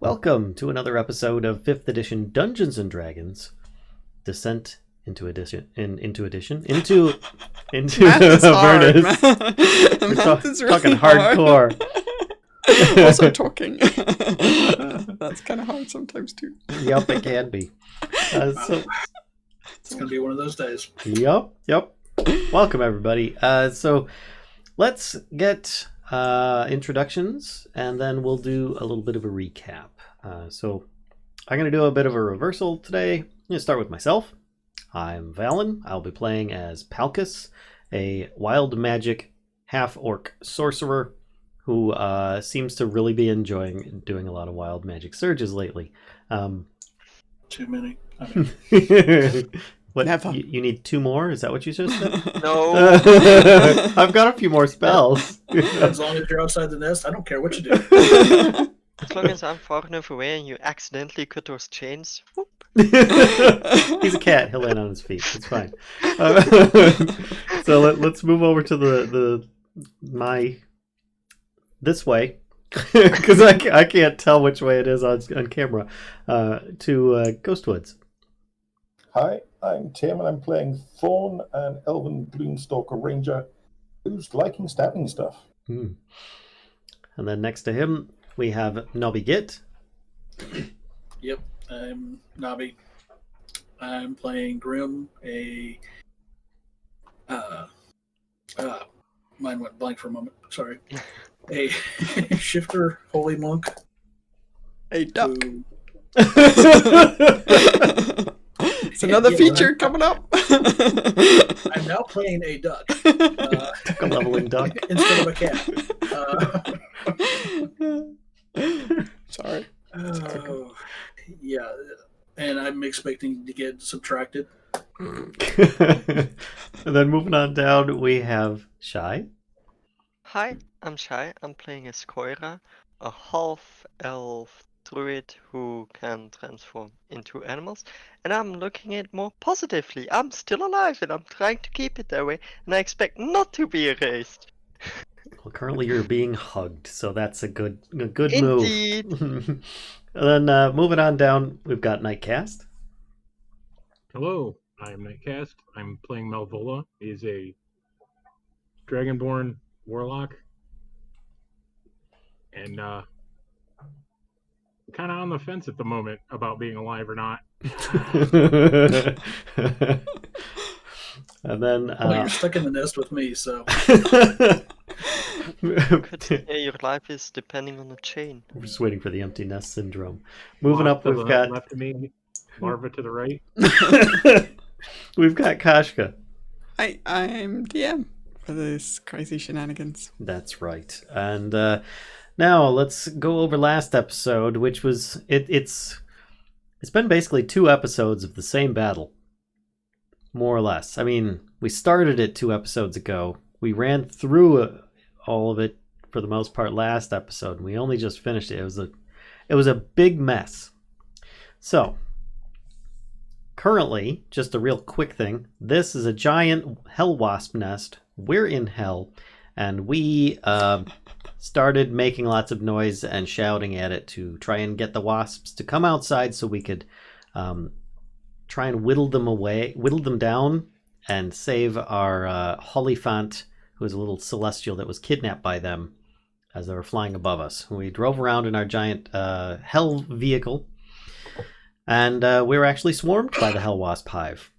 Welcome to another episode of 5th edition Dungeons and Dragons Descent into Avernus. Math is really talking hardcore. Also talking. That's kind of hard sometimes too. Yep, it can be. It's going to be one of those days. Yep. Welcome, everybody. So let's get introductions, and then we'll do a little bit of a recap. So I'm going to do a bit of a reversal today. I'm going to start with myself. I'm Vallen. I'll be playing as Palkas, a wild magic half-orc sorcerer who seems to really be enjoying doing a lot of wild magic surges lately. Too many. What? You need 2 more? Is that what you just said? No. I've got a few more spells. As long as you're outside the nest, I don't care what you do. As long as I'm far enough away and you accidentally cut those chains. Whoop. He's a cat. He'll land on his feet. It's fine. So let's move over to this way, because I can't tell which way it is on camera. To Ghostwoods. Hi, I'm Tim, and I'm playing Thorn, an Elven Gloomstalker Ranger who's liking stabbing stuff. And then next to him, we have NobiGit. Yep, I'm Nobby. I'm playing Grimm, mine went blank for a moment. Sorry. A shifter holy monk. A duck. It's another feature coming up. I'm now playing a duck. A leveling duck. Instead of a cat. Sorry. Yeah, and I'm expecting to get subtracted. And then moving on down, we have Shy. Hi, I'm Shy. I'm playing as Coyra, a half-elf druid who can transform into animals. And I'm looking at it more positively. I'm still alive and I'm trying to keep it that way. And I expect not to be erased. Well, currently you're being hugged, so that's a good Indeed. move. And then moving on down, we've got Nightcaste. Hello, I'm Nightcaste. I'm playing Malvola. He's a Dragonborn warlock. And kind of on the fence at the moment about being alive or not. And then Well, you're stuck in the nest with me, so... Your life is depending on the chain. We're just waiting for the empty nest syndrome. Moving up, we've got... left of me, larva to the right. We've got Kashcah. Hi, I'm DM for this crazy shenanigans. That's right. And now let's go over last episode, which was... It's been basically 2 episodes of the same battle. More or less. I mean, we started it 2 episodes ago. We ran through all of it for the most part last episode, and we only just finished it. It was a big mess. So, currently, just a real quick thing, this is a giant hell wasp nest. We're in hell, and we started making lots of noise and shouting at it to try and get the wasps to come outside so we could try and whittle them down and save our Hollyphant, who was a little celestial that was kidnapped by them as they were flying above us. We drove around in our giant hell vehicle, and we were actually swarmed by the hell wasp hive.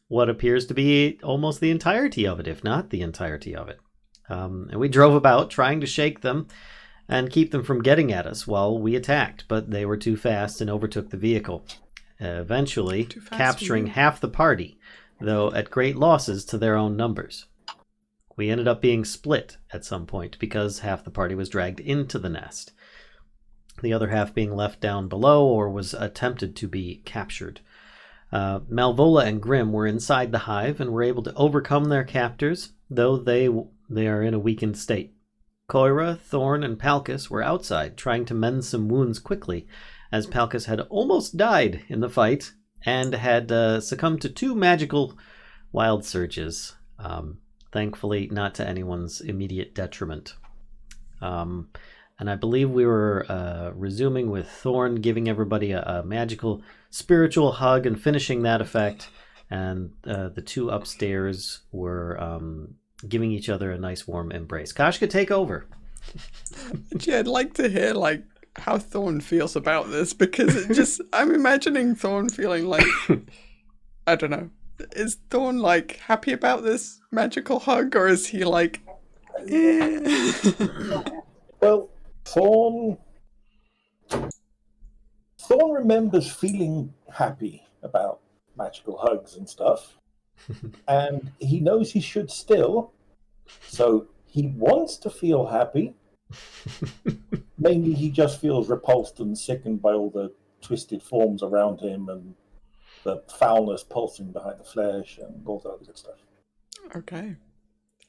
What appears to be almost the entirety of it, if not the entirety of it. And we drove about trying to shake them and keep them from getting at us while we attacked, but they were too fast and overtook the vehicle, eventually capturing half the party, though at great losses to their own numbers. We ended up being split at some point because half the party was dragged into the nest, the other half being left down below or was attempted to be captured. Malvola and Grimm were inside the hive and were able to overcome their captors, though they are in a weakened state. Coyra, Thorn, and Palkas were outside trying to mend some wounds quickly, as Palkas had almost died in the fight and had succumbed to 2 magical wild surges. Thankfully, not to anyone's immediate detriment. And I believe we were resuming with Thorn giving everybody a magical spiritual hug and finishing that effect. And the two upstairs were giving each other a nice warm embrace. Kashcah, take over. Actually, I'd like to hear like how Thorn feels about this, because it just I'm imagining Thorn feeling like I don't know. Is Thorn like happy about this magical hug, or is he like eh? Well, Thorn remembers feeling happy about magical hugs and stuff, and he knows he should still, so he wants to feel happy. Mainly he just feels repulsed and sickened by all the twisted forms around him and the foulness pulsing behind the flesh and all that other good stuff. Okay.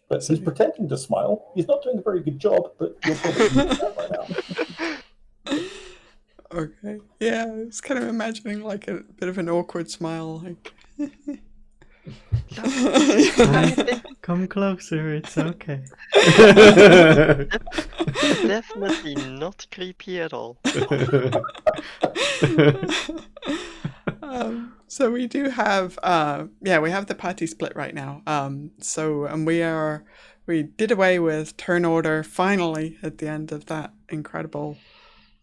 But he's pretending to smile. He's not doing a very good job, but you'll probably use that by now. Okay. Yeah, I was kind of imagining like a bit of an awkward smile, like Come closer, it's okay. Definitely not creepy at all. So we do have we have the party split right now. We did away with turn order finally at the end of that incredible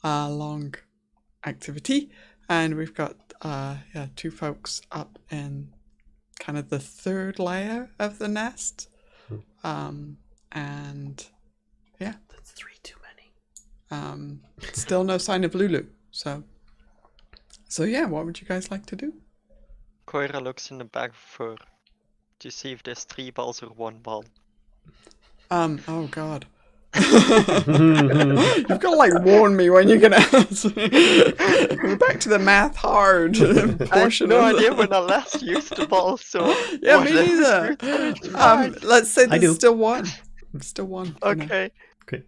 long activity, and we've got two folks up in kind of the third layer of the nest. And yeah, That's 3 too many. Still no sign of Lulu. So yeah, what would you guys like to do? Coyra looks in the bag to see if there's 3 balls or 1 ball. Oh god. You've got to like warn me when you're gonna answer. We're back to the math hard portion. I have no of idea when I last used the ball, so Yeah, me whatever neither. you think is fine. Let's say I there's do. still one. Still one. for now. Okay. Okay.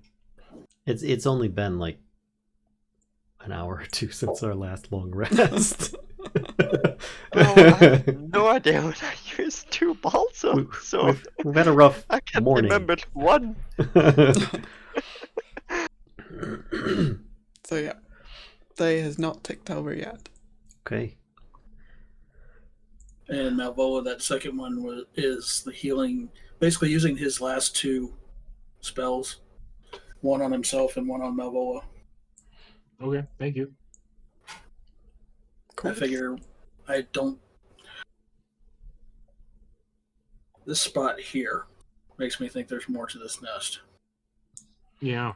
It's only been like an hour or two since our last long rest. Oh, I have no idea when I used 2 balls, so We've had a rough I can't morning. remember 1. So yeah, day has not ticked over yet. Okay. And Malvola, that second one is the healing, basically using his last 2 spells, one on himself and one on Malvola. Okay, thank you. Cool. I figure this spot here makes me think there's more to this nest. Yeah.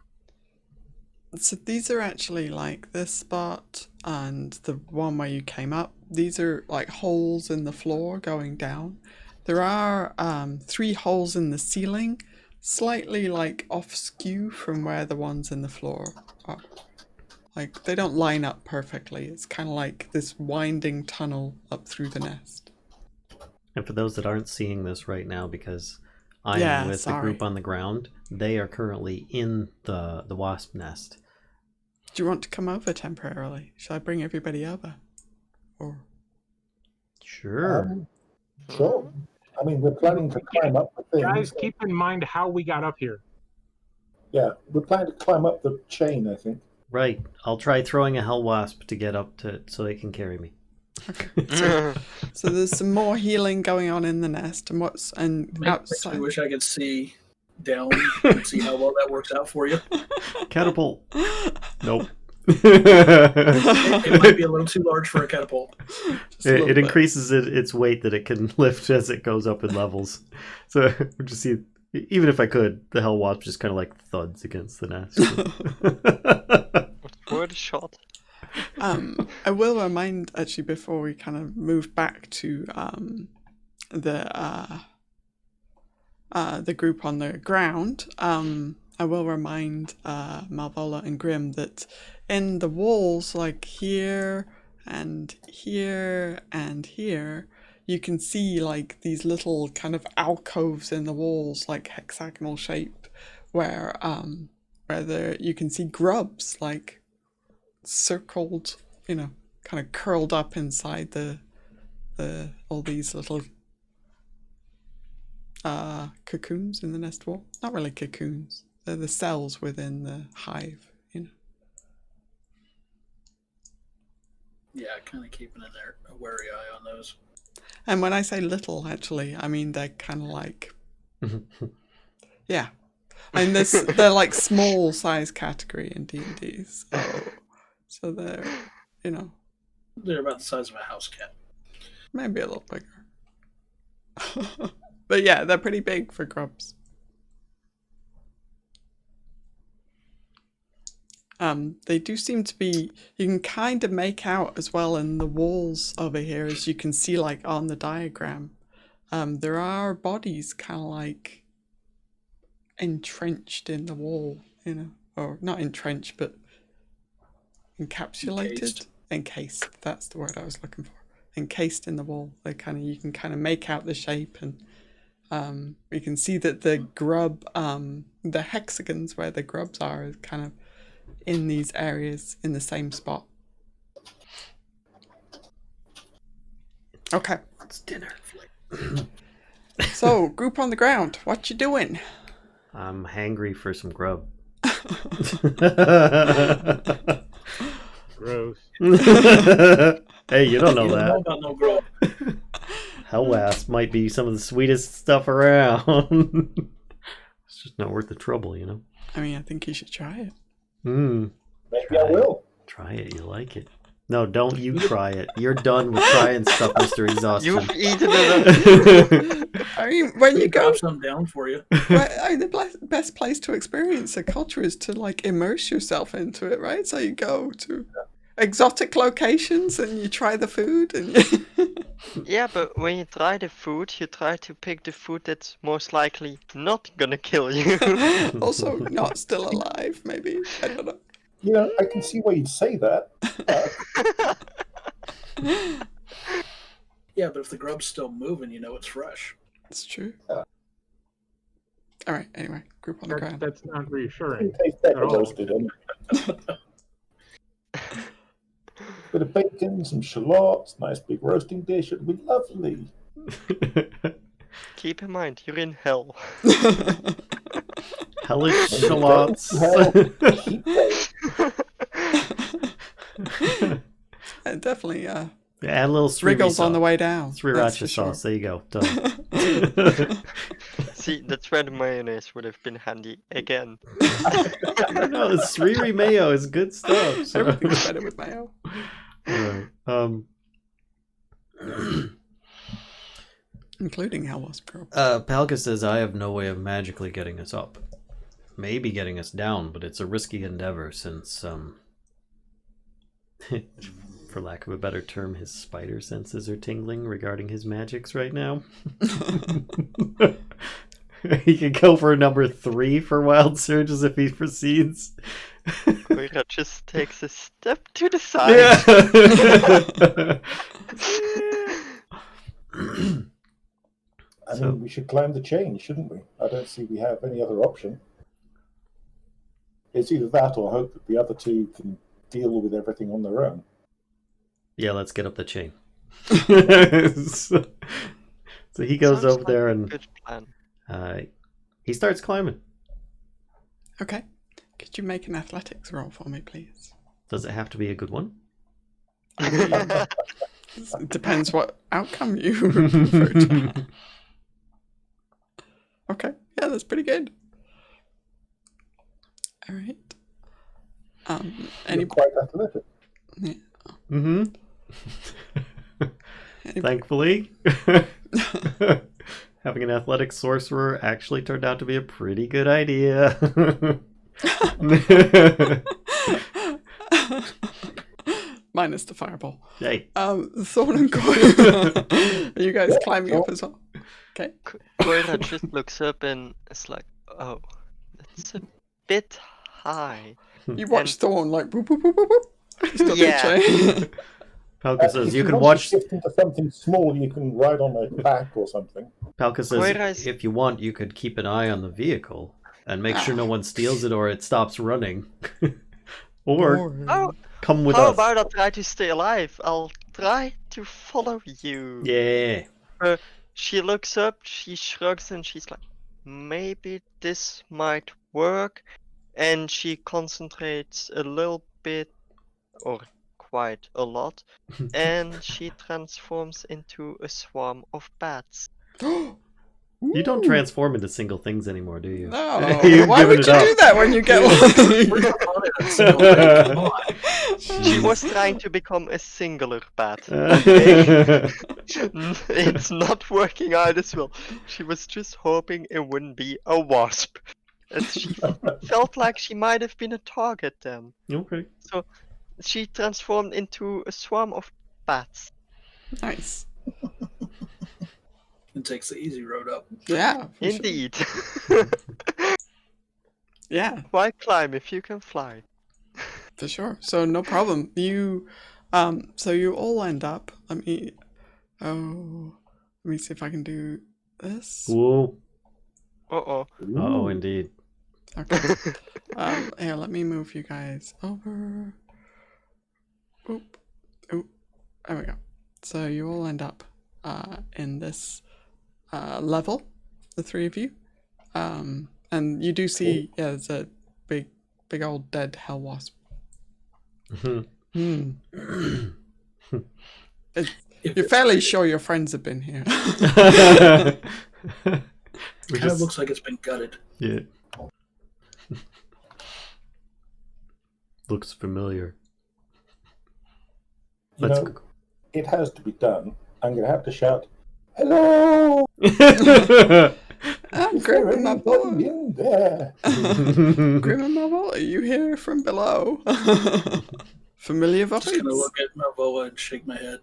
So these are actually like this spot and the one where you came up. These are like holes in the floor going down. There are 3 holes in the ceiling, slightly like off skew from where the ones in the floor are. Like they don't line up perfectly. It's kind of like this winding tunnel up through the nest. And for those that aren't seeing this right now, because I Yeah, am with the sorry. group on the ground, they are currently in the wasp nest. Do you want to come over temporarily? Shall I bring everybody over? Or Sure. Sure. I mean, we're planning to climb up the thing. Guys, keep in mind how we got up here. Yeah, we're planning to climb up the chain, I think. Right. I'll try throwing a hell wasp to get up to so they can carry me. so there's some more healing going on in the nest, and Makes outside. me wish I could see down and see how well that works out for you. Catapult. Nope. It might be a little too large for a catapult. Just a little It bit. increases its weight that it can lift as it goes up in levels. So we'll just see. Even if I could, the hell wasp just kind of like thuds against the nest. Word shot. I will remind actually before we kind of move back to the group on the ground. I will remind Malvola and Grimm that in the walls, like here and here and here, you can see like these little kind of alcoves in the walls, like hexagonal shape, where you can see grubs like circled, kind of curled up inside the all these little cocoons in the nest wall. Not really cocoons. They're the cells within the hive, Yeah, kind of keeping a wary eye on those. And when I say little, actually, I mean they're kind of like, yeah. I mean, they're like small size category in D&D. So they're, you know, They're about the size of a house cat. maybe a little bigger. But yeah, they're pretty big for grubs. They do seem to be, you can kind of make out as well in the walls over here, as you can see like on the diagram. There are bodies kind of like entrenched in the wall, you know, or not entrenched, but encapsulated. Encased, that's the word I was looking for. Encased in the wall. They you can kind of make out the shape, and you can see that the grub, the hexagons where the grubs are kind of in these areas in the same spot. Okay. It's dinner. So, group on the ground, what you doing? I'm hangry for some grub. Gross. Hey, you don't know You don't know that. about no grub. Hell wasp might be some of the sweetest stuff around. It's just not worth the trouble, you know? I mean, I think you should try it. Maybe I will. Try it, you like it. No, don't you try it. You're done with trying stuff, Mr. Exhaustion. You've eaten it. I mean, when you go, Drop some down for you. right, I mean, the best place to experience a culture is to like immerse yourself into it, right? So you go to exotic locations and you try the food, and Yeah, but when you try the food, you try to pick the food that's most likely not gonna kill you. also not still alive, maybe. I don't know. You know, I can see why you'd say that. Yeah, but if the grub's still moving, you know it's fresh. It's true. Yeah. All right. Anyway, group on the ground. That's not reassuring. It tastes better At all. roasted. Bit of bacon, some shallots, nice big roasting dish. It'd be lovely. Keep in mind, you're in hell. Hellish shallots. Hell, keep going. And definitely, Add a little wriggles on the way down. Sriracha for sauce. sure. There you go. Done. See, that's where the mayonnaise would have been handy again. No, the Sriri mayo is good stuff. So. Everything's better with mayo. Right. Including Hell Wasp Girl. Palkas says, I have no way of magically getting us up. Maybe getting us down, but it's a risky endeavor since, for lack of a better term, his spider senses are tingling regarding his magics right now. He could go for number 3 for Wild Surges if he proceeds. Coyra just takes a step to the side. Yeah. I mean, we should climb the chain, shouldn't we? I don't see we have any other option. It's either that or hope that the other two can deal with everything on their own. Yeah, let's get up the chain. So he goes Sounds over there like a and good plan. he starts climbing. Okay. Could you make an athletics roll for me, please? Does it have to be a good one? It depends what outcome you prefer to have. Okay. Yeah, that's pretty good. All right. You're quite athletic. Yeah. Mm-hmm. Thankfully, having an athletic sorcerer actually turned out to be a pretty good idea. Minus the fireball. Hey. Thorn and Coyra. Are you guys climbing up as well? Okay. Coyra just looks up and is like, oh, that's a bit high. You watch Thorn like boop boop boop boop boop. Just on the Yeah. chain. Palkas says If you can want watch. to shift into something small, you can ride on my back or something. Palkas says Coyra is- if you want, you could keep an eye on the vehicle and make sure no one steals it or it stops running, or Oh, come with how us. about I try to stay alive? I'll try to follow you. Yeah. She looks up, she shrugs, and she's like, maybe this might work. And she concentrates a little bit, or quite a lot, and she transforms into a swarm of bats. You don't transform into single things anymore, do you? No. You've Why given would it you up. do that when you get We're one? not on it, a single thing, come on. She was trying to become a singular bat. Okay? It's not working out as well. She was just hoping it wouldn't be a wasp. As she felt like she might have been a target then. Okay. So she transformed into a swarm of bats. Nice. And takes the easy road up. Yeah. for sure. Indeed. Yeah, Why climb if you can fly? for sure. So no problem. So you all end up. Let me see if I can do this. Whoa. Uh-oh. Uh-oh, indeed. Okay. Here, let me move you guys over. Oop. Oop. There we go. So you all end up in this level, the three of you. And you do see, yeah, there's a big old dead hell wasp. Hmm. You're fairly sure your friends have been here. We Kind of looks like it's been gutted. Yeah. Looks familiar. You Let's know, it has to be done. I'm going to have to shout, "Hello! I'm Is there Grimm and anybody Malvola. in there?" Grimm and Malvola, you hear from below? Familiar Just voice? gonna look at Malvola and shake my head.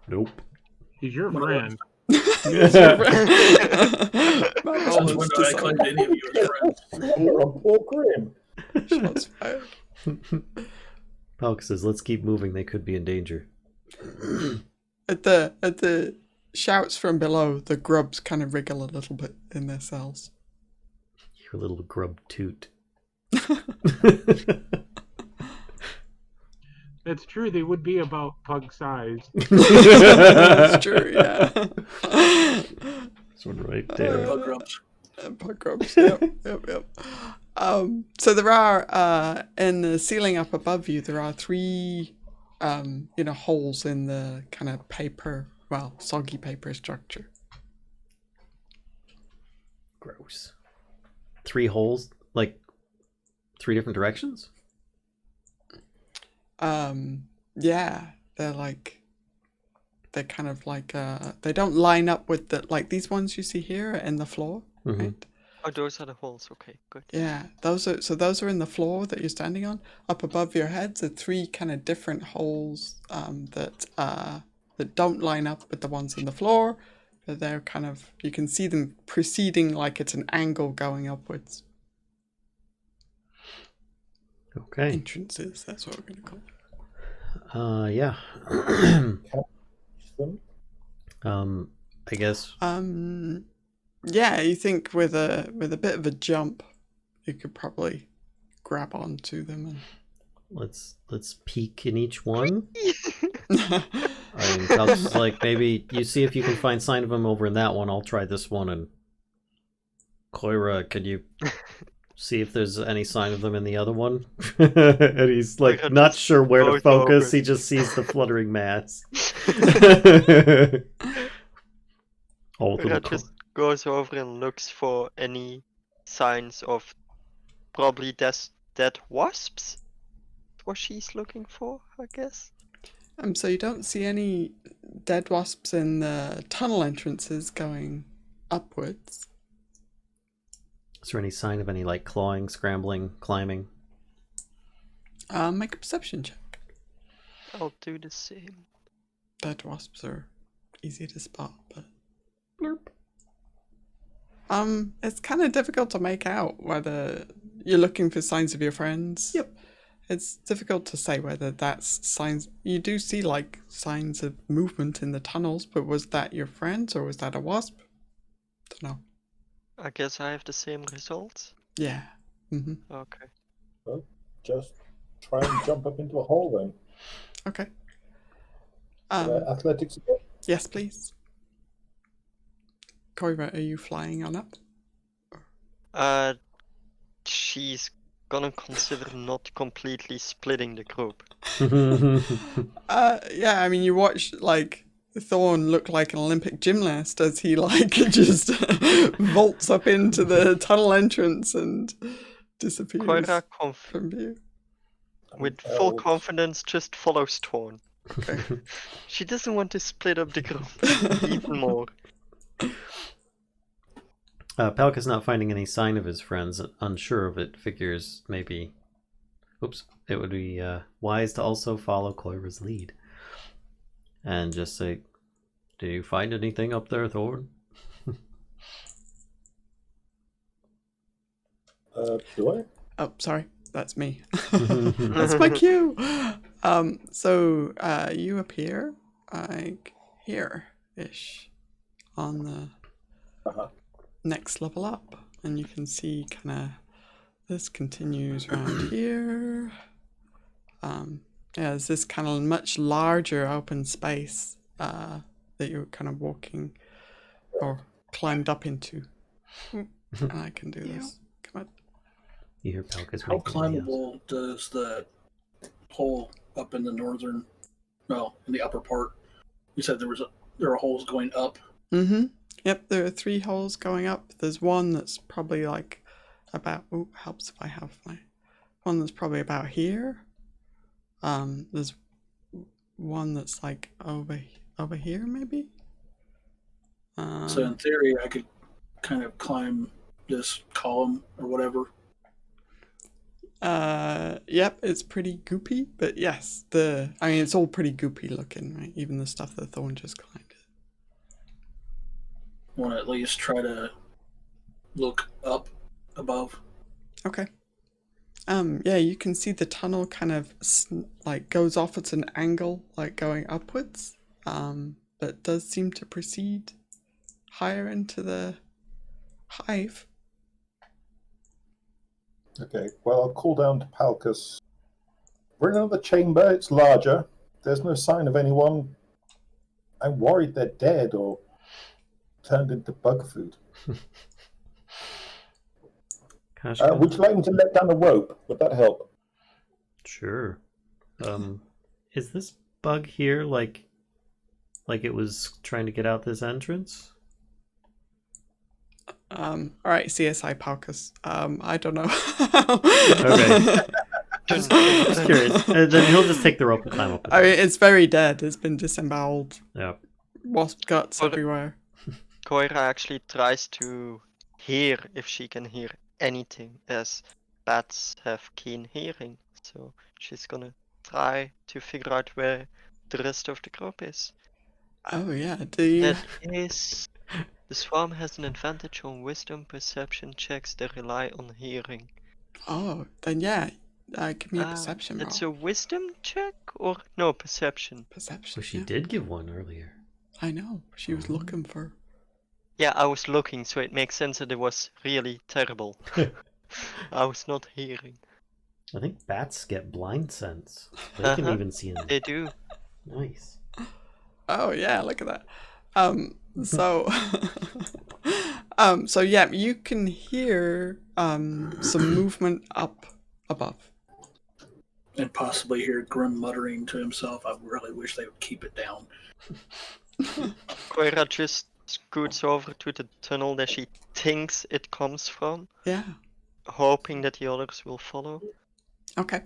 Nope. He's your What friend. Since Malvola's when did I claim any of you as friends? You're on poor Grimm. Shots fired. Palkas says, let's keep moving. They could be in danger. At the shouts from below, the grubs kind of wriggle a little bit in their cells. Your little grub toot. That's true. They would be about pug size. That's true, yeah. This one right there. Bug grubs. Pug grubs, yep. So there are, in the ceiling up above you, there are three, holes in the kind of paper, soggy paper structure. Gross. 3 holes, like 3 different directions? Yeah, they're kind of like, they don't line up with these ones you see here are in the floor, Mhm. right? Oh, those are the holes. Okay, good. Yeah, those are in the floor that you're standing on. Up above your heads are 3 kind of different holes that don't line up with the ones in the floor. But they're kind of, you can see them proceeding like it's an angle going upwards. Okay. Entrances, that's what we're gonna call it. Yeah. Them. I guess. Yeah, you think with a bit of a jump, you could probably grab onto them and. Let's peek in each one. I mean, Palkas like, maybe you see if you can find sign of him over in that one. I'll try this one. And Coyra, can you see if there's any sign of them in the other one? And he's like Coyra not just sure where to goes focus. over. He just sees the fluttering mass. All with Coyra little just goes over and looks for any signs of probably dead wasps. What she's looking for, I guess. So you don't see any dead wasps in the tunnel entrances going upwards. Is there any sign of any like clawing, scrambling, climbing? Make a perception check. I'll do the same. Dead wasps are easy to spot, but Blurp. it's kind of difficult to make out whether you're looking for signs of your friends. Yep. It's difficult to say whether that's signs. You do see like signs of movement in the tunnels, but was that your friends or was that a wasp? Don't know. I guess I have the same results. Yeah. Mm-hmm. Okay. Just try and jump up into a hole then. Okay. Athletics again. Yes, please. Coyra, are you flying on up? She's gonna consider not completely splitting the group. Yeah, I mean, you watch like Thorn look like an Olympic gymnast as he like just vaults up into the tunnel entrance and disappears Coyra from view. with full Elves. confidence just follows Thorn. Okay. She doesn't want to split up the group even more. Palkas not finding any sign of his friends, unsure of it, figures maybe... Oops. It would be wise to also follow Coyra's lead. And just say, "Did you find anything up there, Thorn?" Do I? Oh, sorry, that's me. That's my cue. So you appear like here-ish on the Uh-huh. next level up, and you can see kind of this continues around here. Yeah, there's this kind of much larger open space that you're kind of walking or climbed up into. And I can do this. Come on. You hear Palkas How making the yells. climbable does the hole up in the northern, well, in the upper part? You said there are holes going up. Mm-hmm. Yep, there are 3 holes going up. There's one that's probably like about... Oh, helps if I have my... One that's probably about here. There's one that's like over here, maybe? So in theory, I could kind of climb this column or whatever. Yep, it's pretty goopy, but yes, I mean, it's all pretty goopy looking, right? Even the stuff that Thorn just climbed. Want to at least try to look up above. Okay. Yeah, you can see the tunnel kind of like goes off at an angle, like going upwards, but does seem to proceed higher into the hive. Okay, well, I'll call down to Palkas. We're in another chamber. It's larger. There's no sign of anyone. I'm worried they're dead or turned into bug food. Kashcah? Would you like me to let down a rope? Would that help? Sure. Is this bug here like it was trying to get out this entrance? All right, CSI Palkas. I don't know. Okay. Just curious. Then he'll just take the rope and climb up. I mean, it's very dead. It's been disemboweled. Yeah. Wasp guts Well, everywhere. Coyra actually tries to hear if she can hear anything, as bats have keen hearing. So she's gonna try to figure out where the rest of the group is. Oh yeah, do you? That is... The swarm has an advantage on wisdom perception checks that rely on hearing. Oh, then yeah. Give me a perception It's roll. a wisdom check or no perception? Perception. Well, she yeah. did give one earlier. I know. She was looking for. Yeah, I was looking, so it makes sense that it was really terrible. I was not hearing. I think bats get blind sense. They can even see in They do. Nice. Oh yeah, look at that. So, so yeah, you can hear some movement up above. And possibly hear Grimm muttering to himself, I really wish they would keep it down. Coyra just scoots over to the tunnel that she thinks it comes from, Yeah. hoping that the others will follow. Okay.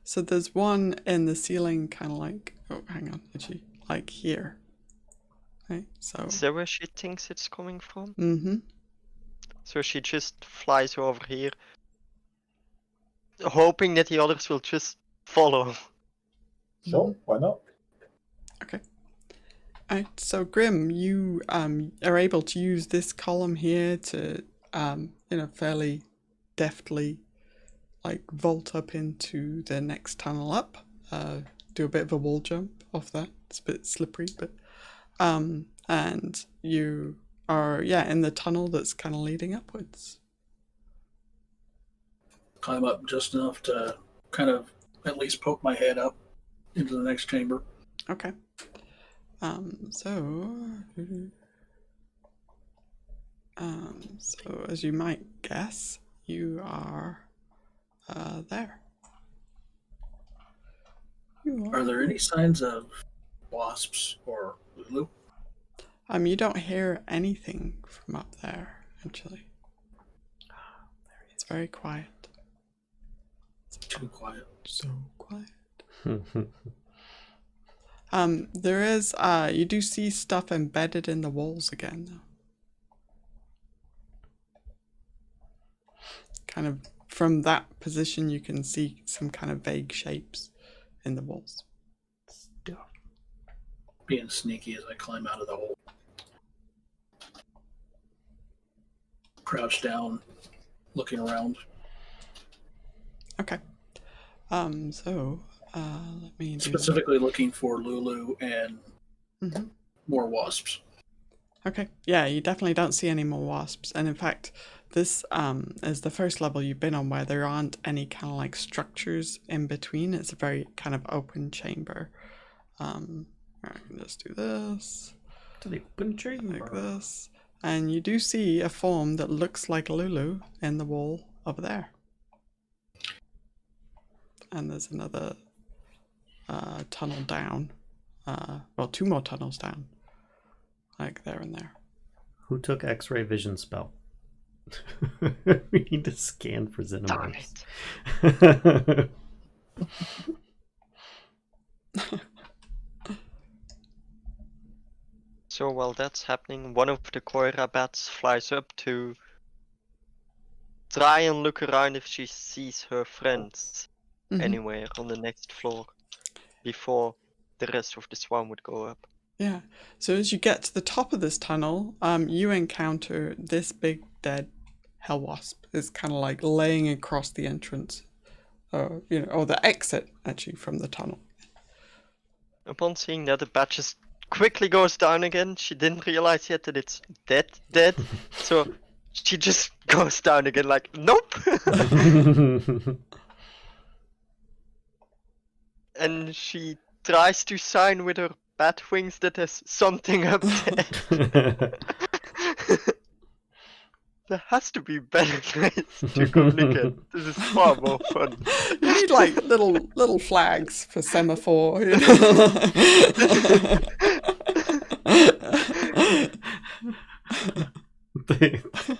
So there's one in the ceiling, kind of like. Oh, hang on. Itchy. Like here. Right. So. Is that where she thinks it's coming from? Mm-hmm. So she just flies over here, hoping that the others will just follow. Sure, why not? Okay. Alright, so Grimm, you are able to use this column here to fairly deftly like vault up into the next tunnel up. Do a bit of a wall jump off that. It's a bit slippery, but and you are in the tunnel that's kind of leading upwards. Climb up just enough to kind of at least poke my head up into the next chamber. Okay. So as you might guess, you are there. Are there any signs of wasps or Lulu? You don't hear anything from up there, actually. It's very quiet. Too quiet. So quiet. There is, you do see stuff embedded in the walls again, though. Kind of, from that position, you can see some kind of vague shapes in the walls. Being sneaky as I climb out of the hole. Crouch down, looking around. Okay. So, let me do Specifically looking for Lulu and more wasps. Okay. Yeah, you definitely don't see any more wasps. And in fact, this is the first level you've been on where there aren't any kind of like structures in between. It's a very kind of open chamber. I can just do this. To the open chamber. Like this. And you do see a form that looks like Lulu in the wall over there. And there's another tunnel down. Well, 2 more tunnels down. Like there and there. Who took X-ray vision spell? We need to scan for Darn xenomorphs. it. So while that's happening, one of the Coyra bats flies up to try and look around if she sees her friends anywhere on the next floor before the rest of the swarm would go up. Yeah. So as you get to the top of this tunnel, you encounter this big dead hell wasp. It's kind of like laying across the entrance, or the exit actually from the tunnel. Upon seeing that, the bat just quickly goes down again. She didn't realize yet that it's dead. So she just goes down again like, nope. And she tries to sign with her bat wings that there's something up there. There has to be better place to go look at. This is far more fun. You need like little flags for semaphore.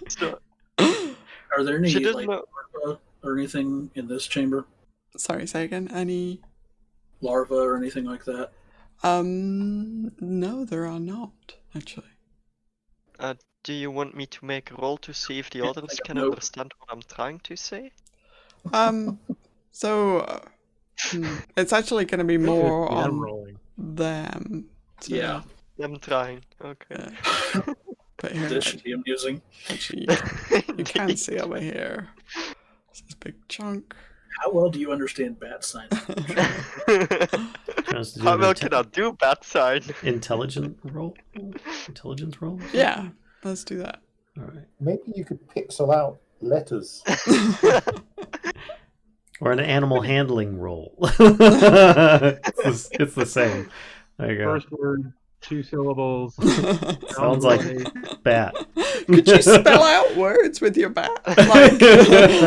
So, Are there any she doesn't like know. larvae or anything in this chamber? Sorry, say again. Any? Larvae or anything like that? No, there are not actually. Do you want me to make a roll to see if the others can Nope. understand what I'm trying to say? So it's actually going to be more Yeah, I'm on rolling. them. to- Yeah. I'm trying. Okay. yeah. But here, This should be amusing. actually, you can see over here. This big chunk. How well do you understand bat signs? Just do How an well can I do bat sign? intelligence roll? Yeah, let's do that. All right. Maybe you could pixel out letters. Or an animal handling roll. It's the same. There you go. First word, 2 syllables. Sounds like bat. Could you spell out words with your bat?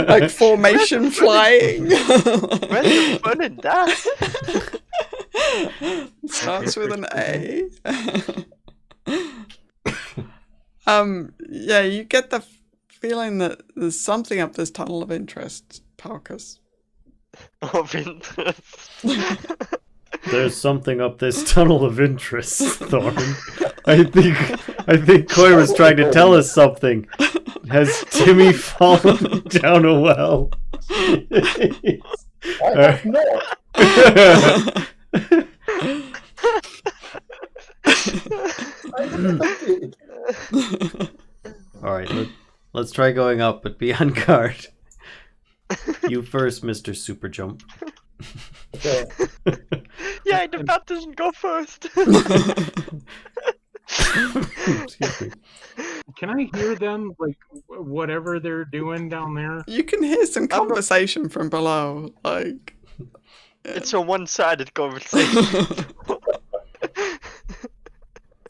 Like formation flying. Where's the fun in that? Starts with an A. Yeah, you get the feeling that there's something up this tunnel of interest, Palkas. Of interest. There's something up this tunnel of interest, Thorn. I think Coyra's trying to tell us something. Has Timmy fallen down a well? I have not. I did. All right, let's try going up, but be on guard. You first, Mr. Super Jump. Okay. Yeah, the bat doesn't go first. Excuse me. Can I hear them, like, whatever they're doing down there? You can hear some conversation from below, like. It's a one-sided conversation.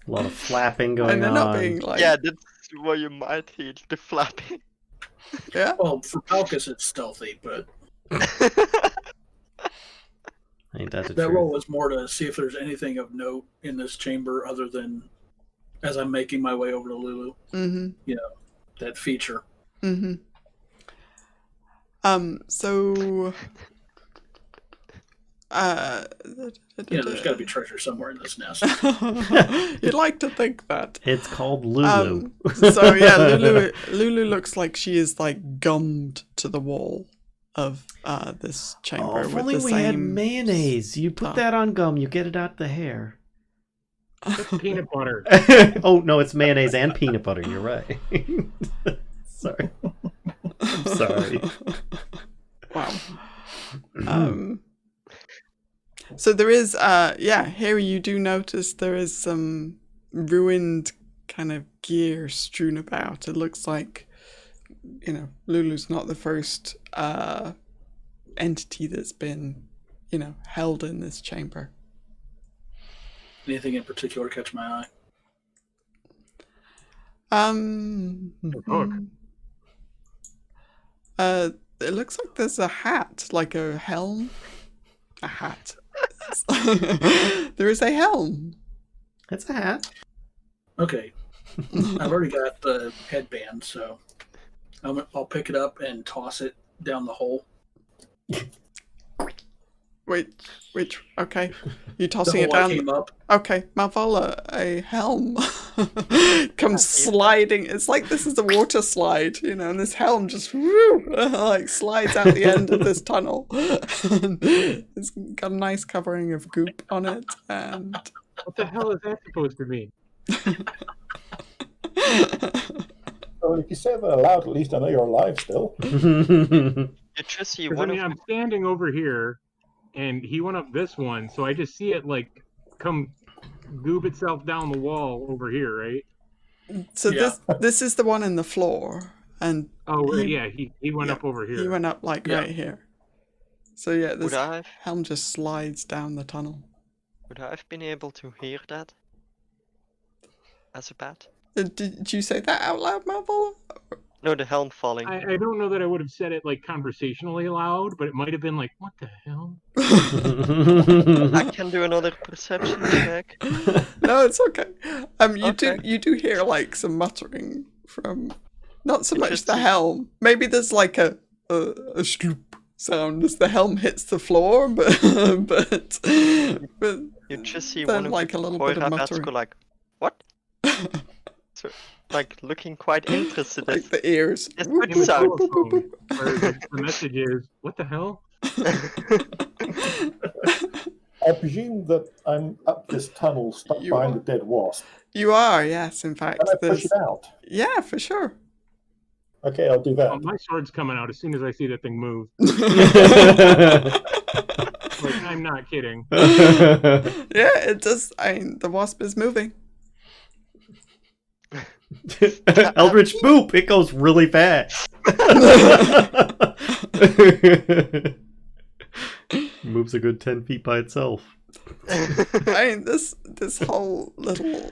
A lot of flapping And going they're on. not being like. Yeah, that's what you might hear, the flapping. Yeah. Well, for Palkas it's stealthy, but Ain't that the That truth? roll was more to see if there's anything of note in this chamber other than as I'm making my way over to Lulu. Mm-hmm. That feature. Mm-hmm. So There's got to be treasure somewhere in this nest. you'd like to think that. It's called Lulu. So yeah, Lulu looks like she is like gummed to the wall of this chamber. Oh, if with only the we same had mayonnaise. You put stuff. that on gum, you get it out the hair. That's peanut butter. Oh, no, it's mayonnaise and peanut butter. You're right. Sorry. I'm sorry. Wow. So there is, here you do notice there is some ruined kind of gear strewn about. It looks like, Lulu's not the first entity that's been, held in this chamber. Anything in particular catch my eye? It looks like there's a hat, like a helm. A hat. There is a helm. It's a hat. Okay. I've already got the headband, so I'll pick it up and toss it down the hole. Which, okay. You're The tossing it hole I down. came up. Okay, Malvola, a helm comes sliding. It's like this is a water slide, and this helm just slides out the end of this tunnel. It's got a nice covering of goop on it, and What the hell is that supposed to mean? Well, if you say that aloud, at least I know you're alive still. You just see 'Cause, one I'm standing over here, and he went up this one, so I just see it like come goob itself down the wall over here, right? so Yeah. this is the one in the floor, and Oh, right, He- yeah, he went up over here. he went up Yeah. right here. So yeah, this Would I helm just slides down the tunnel. have been able to hear that as a bat? Did you say that out loud, Malvola? No, the helm falling. I don't know that I would have said it like conversationally loud, but it might have been like, what the hell? I can do another perception check. No, it's okay. Okay. You do hear like some muttering from not so much the Interesting. helm. Maybe there's like a sloop sound as the helm hits the floor, but You just see then one of like the a little bit of Coyra bats muttering. go like, what? So, like looking quite interested. Like the ears. It's Whoop, good whoop, sound. whoop, whoop, whoop, Where the message is, what the hell? I presume that I'm up this tunnel stuck You behind are. a dead wasp. You are, yes, in fact. Can I push There's it out? yeah, for sure. Okay, I'll do Oh, that. my sword's coming out as soon as I see that thing move. Like, I'm not kidding. Yeah, it does. The wasp is moving. Eldritch boop! It goes really fast. Moves a good 10 feet by itself. This whole little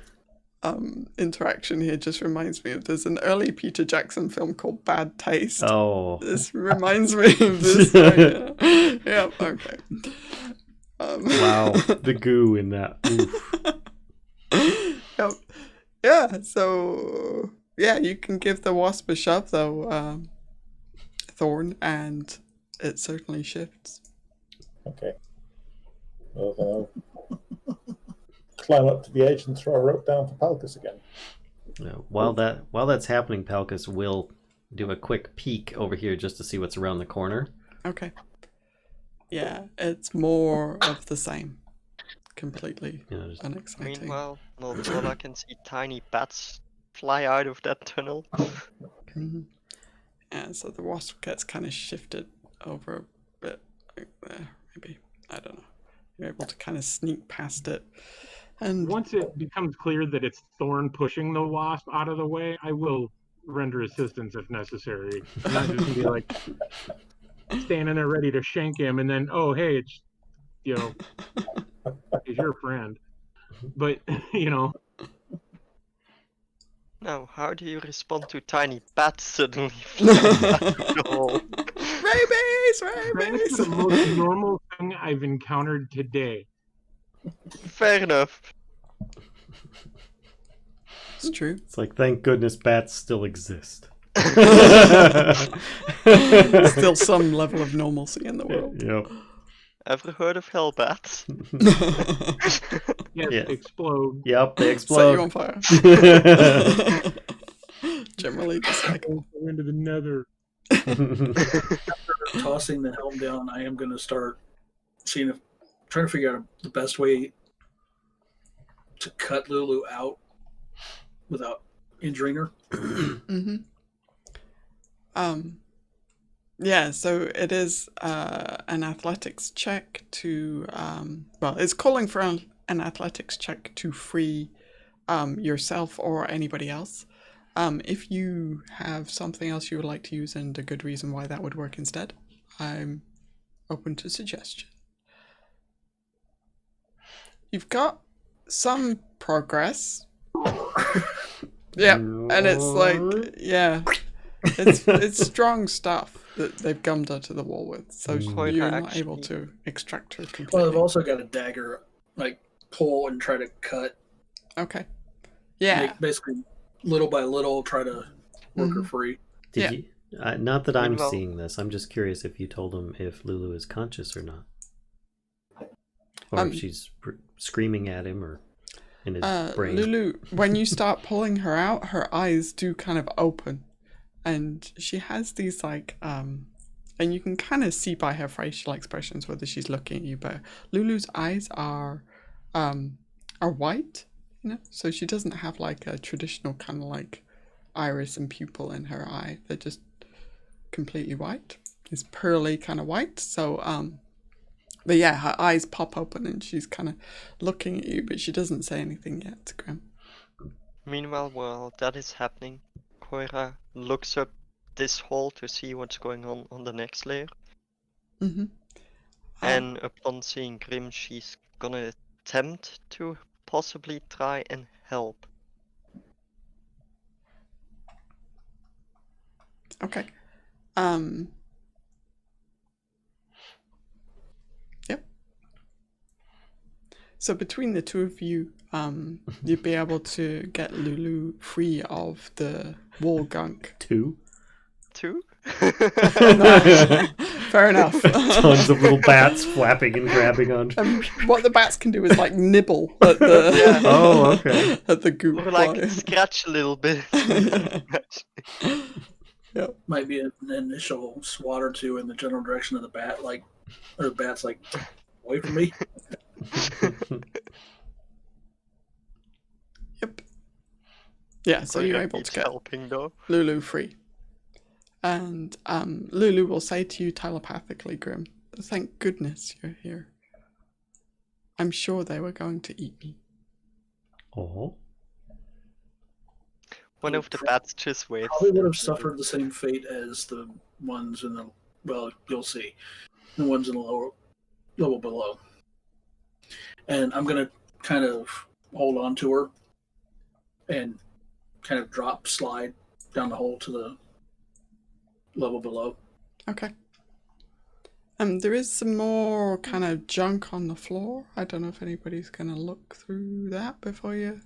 interaction here just reminds me of there's an early Peter Jackson film called Bad Taste. Oh. This reminds me of this. Yeah, okay. Wow. The goo in that. Oof. Yep. Yeah, so yeah, you can give the wasp a shove though, Thorn, and it certainly shifts. Okay. Well, then I'll climb up to the edge and throw a rope down for Palkas again. While that's happening, Palkas will do a quick peek over here just to see what's around the corner. Okay. Yeah, it's more of the same. Completely Just unexciting. Meanwhile, Malvola can see tiny bats fly out of that tunnel. Mhm. Yeah, so the wasp gets kind of shifted over a bit like there, maybe. I don't know. You're able to kind of sneak past it. And Once it becomes clear that it's Thorn pushing the wasp out of the way, I will render assistance if necessary. I'm not just gonna be like standing there ready to shank him, and then, oh, hey, it's, he's your friend. But, Now, how do you respond to tiny bats suddenly flying out of the hole? Rabies! That is the most normal thing I've encountered today. Fair enough. It's true. It's like, thank goodness bats still exist. Still some level of normalcy in the world. Yep. Ever heard of hellbats? Yes, Yeah. explode. Yep, they Set you explode. on fire. Generally just like Go into the nether. Tossing the helm down, I am going to start trying to figure out the best way to cut Lulu out without injuring her. Mm-hmm. Yeah, so it is an athletics check to it's calling for an athletics check to free yourself or anybody else. If you have something else you would like to use and a good reason why that would work instead, I'm open to suggestion. You've got some progress. Yeah, and it's like, yeah, it's strong stuff that they've gummed her to the wall with, so Coyra you're not actually- able to extract her completely. Well, I've also got a dagger, like pull and try to cut. Okay. Yeah. Basically, little by little, try to work her free. Did you? Not that I'm Meanwhile- seeing this. I'm just curious if you told him if Lulu is conscious or not, or if she's screaming at him or in his brain. Lulu, when you start pulling her out, her eyes do kind of open, and she has these like and you can kind of see by her facial expressions whether she's looking at you, but Lulu's eyes are white, you know, so she doesn't have like a traditional kind of like iris and pupil in her eye. They're just completely white. It's pearly kind of white. So but yeah, her eyes pop open and she's kind of looking at you, but she doesn't say anything yet, Grimm. Meanwhile, while that is happening, Coyra looks up this hole to see what's going on the next layer. Mm-hmm. And upon seeing Grimm, she's gonna attempt to possibly try and help. Okay. Yep. So between the two of you, you'd be able to get Lulu free of the wall gunk. Two? Fair enough. Tons of little bats flapping and grabbing on. What the bats can do is like nibble at the Oh, okay. at the goop. Or like scratch a little bit. Yep. Might be an initial swat or two in the general direction of the bat, or the bat's like, away from me. Yep. Yeah, so you're Coyra able to keeps get helping though. Lulu free. And Lulu will say to you telepathically, Grimm, thank goodness you're here. I'm sure they were going to eat me. Oh. One of the bats just waves. Probably would have suffered the same fate as the ones in the, well, you'll see, the ones in the lower level below. And I'm going to kind of hold on to her and kind of slide down the hole to the level below. Okay. There is some more kind of junk on the floor. I don't know if anybody's going to look through that before you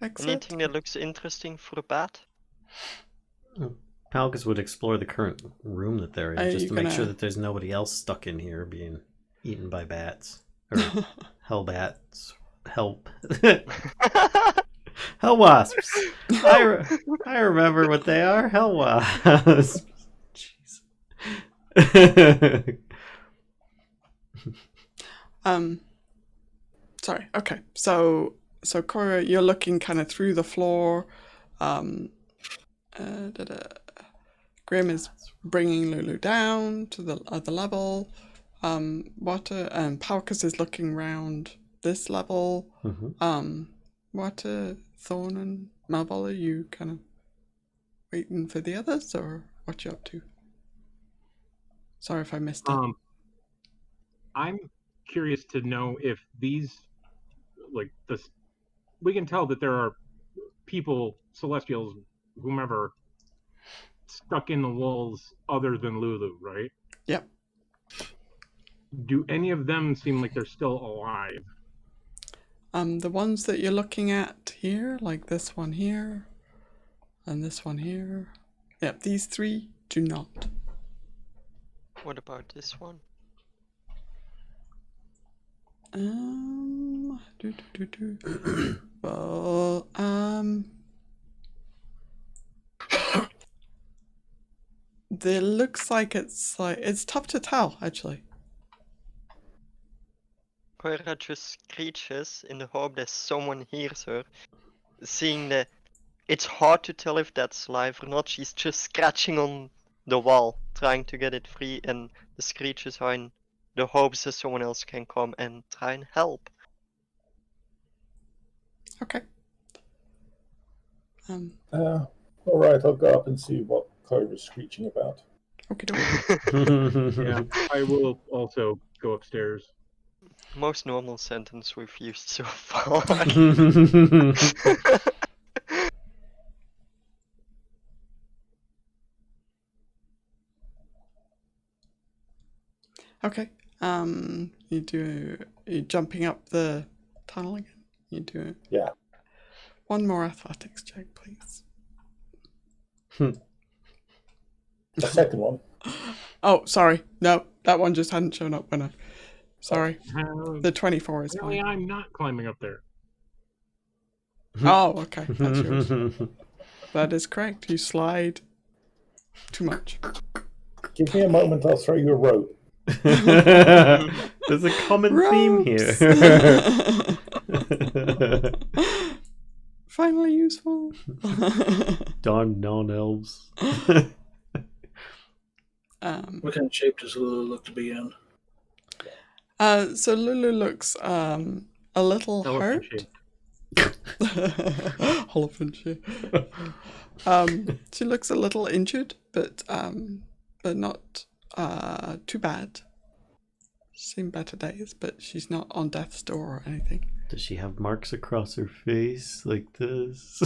exit. Anything that looks interesting for a bat? Palkas would explore the current room that they're in Are just you to make sure gonna- that there's nobody else stuck in here being eaten by bats. Or hell bats. Help. Hell wasps. I remember what they are. Hell wasps. Jeez. Sorry. Okay. So Coyra, you're looking kind of through the floor. Grimm is bringing Lulu down to the other level. Water and Palkas is looking around this level. Mm-hmm. Water, Thorn, and Malvola, are you kind of waiting for the others, or what you up to? Sorry if I missed it. I'm curious to know if these, like this, we can tell that there are people, Celestials, whomever, stuck in the walls other than Lulu, right? Yep. Do any of them seem like they're still alive? The ones that you're looking at here, like this one here, and this one here. Yep, these three do not. What about this one? Well, it looks like it's tough to tell, actually. Coyra just screeches in the hope that someone hears her. Seeing that it's hard to tell if that's alive or not, she's just scratching on the wall, trying to get it free, and the screeches are in the hopes that someone else can come and try and help. Okay. All right, I'll go up and see what Coyra's screeching about. Okay, doke. Yeah, I will also go upstairs. Most normal sentence we've used so far. Okay. You're jumping up the tunnel again. You do it. Yeah. One more athletics check, please. The second one. Oh, sorry. No, that one just hadn't shown up when I. Sorry. How- The 24 is Apparently fine. I'm not climbing up there. Oh, okay. That's yours. That is correct. You slide too much. Give me a moment, I'll throw you a rope. There's a common theme here. Finally useful. Darn non-elves. What kind of shape does Lulu look to be in? So Lulu looks a little Elephant hurt. shape. Elephant shape. She looks a little injured, but not too bad. Seen better days, but she's not on death's door or anything. Does she have marks across her face like this?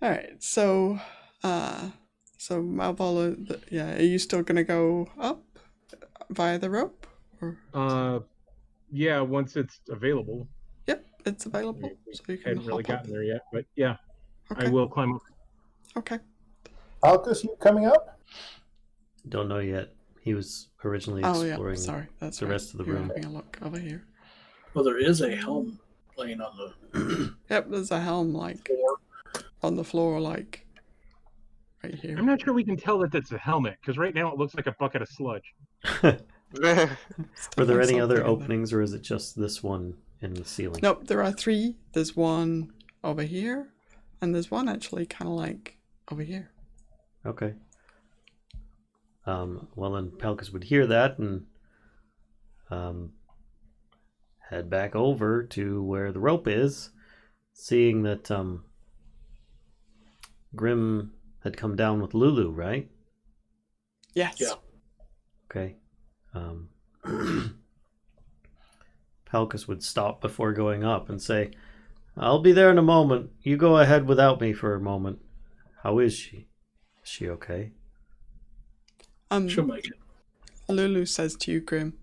All right, so Malvola, yeah, are you still gonna go up via the rope? Or Yeah, once it's available. yep, it's available, We so you can hadn't really hop up. gotten there yet, but yeah, Okay. I will climb up. Okay. Palkas, you coming up? Don't know yet. He was originally Oh yeah, exploring sorry, that's the right. rest of the You're room. having a look over here. Well, there is a helm laying on the Yep, there's a helm like floor. on the floor, like right here. I'm not sure we can tell that that's a helmet, because right now it looks like a bucket of sludge. Were there Definitely any other something in there. openings, or is it just this one in the ceiling? Nope, there are three. There's one over here, and there's one actually kind of like over here. Okay. Well, then Palkas would hear that and head back over to where the rope is, seeing that Grimm had come down with Lulu, right? Yes. Yeah. Okay. Palkas would stop before going up and say, "I'll be there in a moment. You go ahead without me for a moment. How is she? Is she okay?" She'll make it. Lulu says to you, Grimm,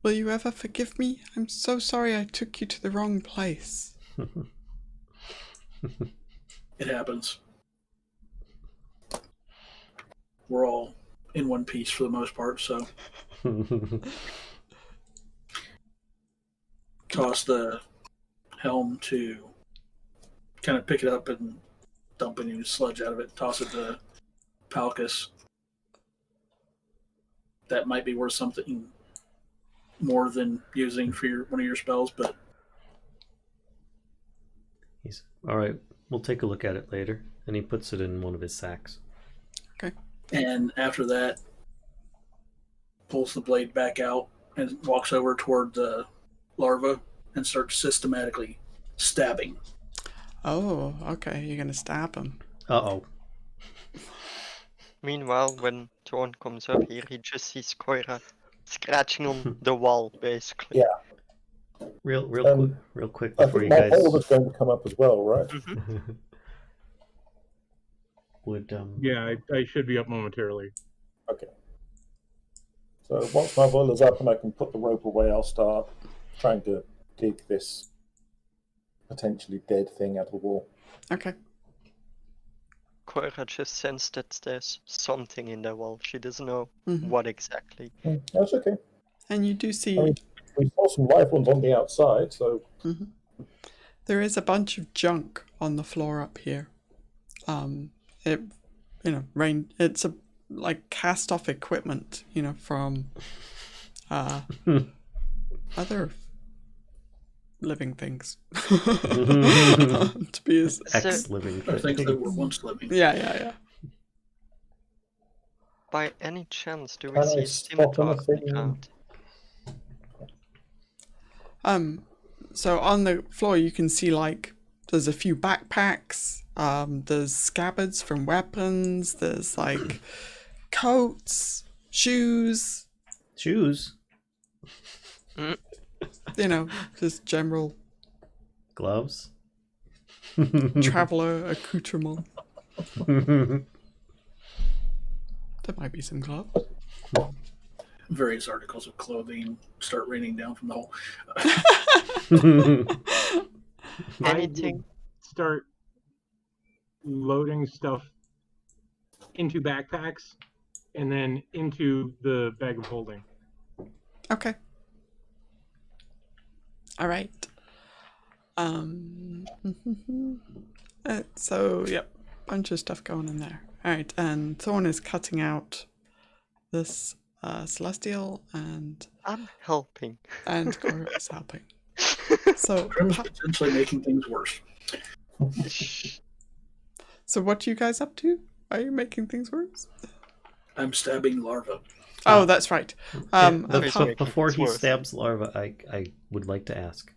"Will you ever forgive me? I'm so sorry I took you to the wrong place." It happens. We're all in one piece for the most part, so toss the helm to kind of pick it up and dump any sludge out of it. Toss it to Palkas. That might be worth something more than using for one of your spells, but He's all right. We'll take a look at it later, and he puts it in one of his sacks. and after that pulls the blade back out and walks over toward the larva and starts systematically stabbing. Oh, okay. You're gonna stab him. Uh-oh. Meanwhile, when Thorn comes up here, he just sees Coyra scratching on the wall, basically. Yeah. Real quick I before think you my guys hole is going to come up as well, right? would Yeah, I should be up momentarily. Okay. So once Malvola's up and I can put the rope away, I'll start trying to dig this potentially dead thing out of the wall. Okay. Coyra just sensed that there's something in the wall. She doesn't know Mhm. what exactly. That's okay. And you do see I mean, we saw some live ones on the outside, so there is a bunch of junk on the floor up here. It, it's a like cast off equipment, from other living things. To be as ex-living Or things that were things. once living. yeah. By any chance, do we Can I see a spot scimitar on the anything? ground? So on the floor you can see there's a few backpacks, there's scabbards from weapons, there's coats, shoes, Shoes, just general gloves. traveler accoutrement. There might be some gloves. Various articles of clothing start raining down from the hole. Anything? Start loading stuff into backpacks and then into the bag of holding. Okay. All right. So, yep, bunch of stuff going in there. All right, and Thorn is cutting out this celestial, and I'm helping. Coyra is helping. So, Grimm's potentially making things worse. so what are you guys up to? Are you making things worse? I'm stabbing larvae. Oh, that's right. Before he worse. stabs larva, I would like to ask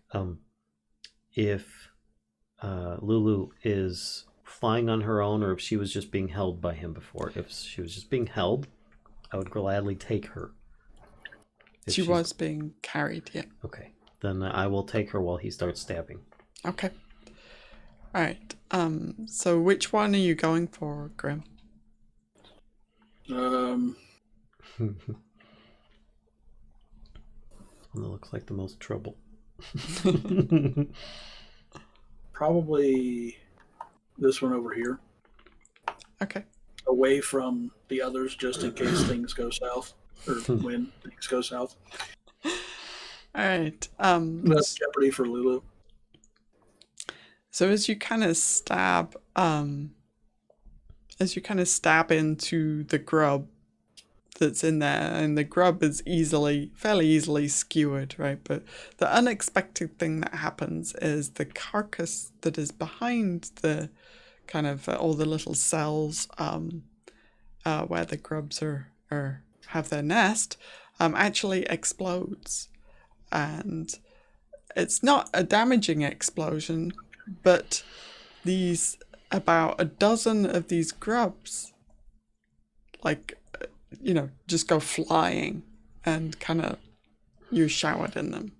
if Lulu is flying on her own or if she was just being held by him before. If she was just being held, I would gladly take her. If She she's- was being carried, yeah. Okay. Then I will take her while he starts stabbing. Okay. All right. So which one are you going for, Grimm? One that looks like the most trouble. Probably this one over here, Okay. away from the others, just in case things go south, or when things go south. All right. That's jeopardy for Lulu. So as you kind of stab into the grub that's in there, and the grub is fairly easily skewered, right? But the unexpected thing that happens is the carcass that is behind the kind of all the little cells where the grubs have their nest actually explodes, and it's not a damaging explosion, but about a dozen of these grubs just go flying, and kind of you're showered in them,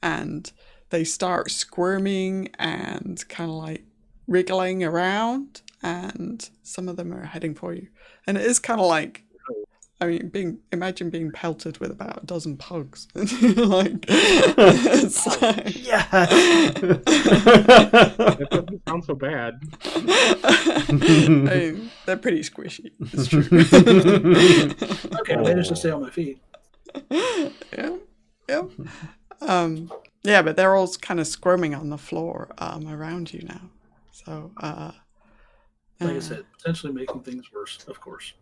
and they start squirming and kind of wriggling around, and some of them are heading for you, and it is kind of imagine being pelted with about a dozen pugs. It's Yeah. That doesn't sound so bad. they're pretty squishy. It's true. Okay, I managed to stay on my feet. Yeah. Yeah, but they're all kind of squirming on the floor around you now. So, Like I said, potentially making things worse, of course.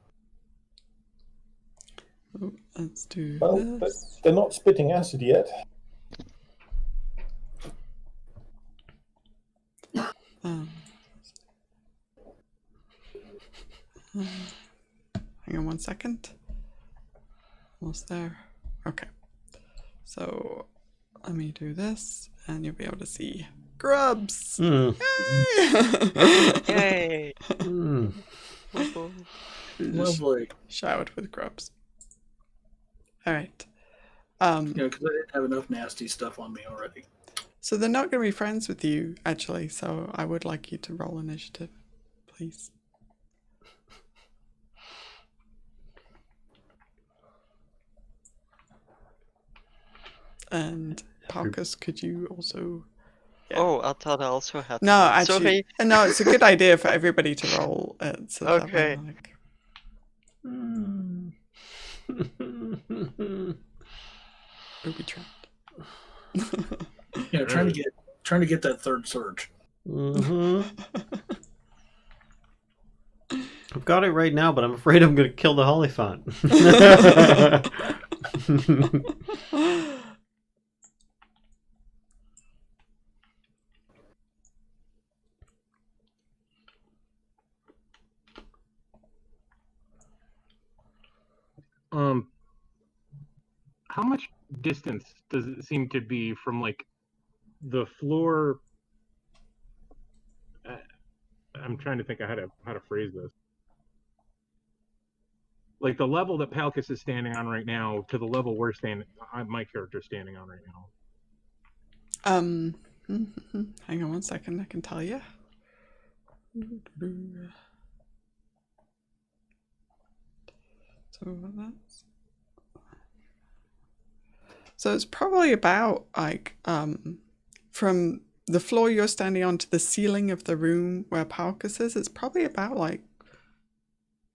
let's do Well, this. they're not spitting acid yet. Hang on 1 second. Almost there. Okay. So let me do this, and you'll be able to see grubs. Mm. Yay! Yay! Mm. Lovely. Showered with grubs. All right. Because I didn't have enough nasty stuff on me already. So they're not going to be friends with you, actually. So I would like you to roll initiative, please. And Palkas, could you also? Yeah. Oh, I thought I also had. No, to roll. actually, Sorry. no. It's a good idea for everybody to roll it. So that Okay. way, like, booby trapped. Yeah, trying to get that third surge. I've got it right now, but I'm afraid I'm going to kill the Hollyphant. How much distance does it seem to be from like the floor? I'm trying to think of how to phrase this. Like the level that Palkas is standing on right now to the level my character's standing on right now. Hang on one second. I can tell you. So it's probably about like from the floor you're standing on to the ceiling of the room where Palkas is. It's probably about like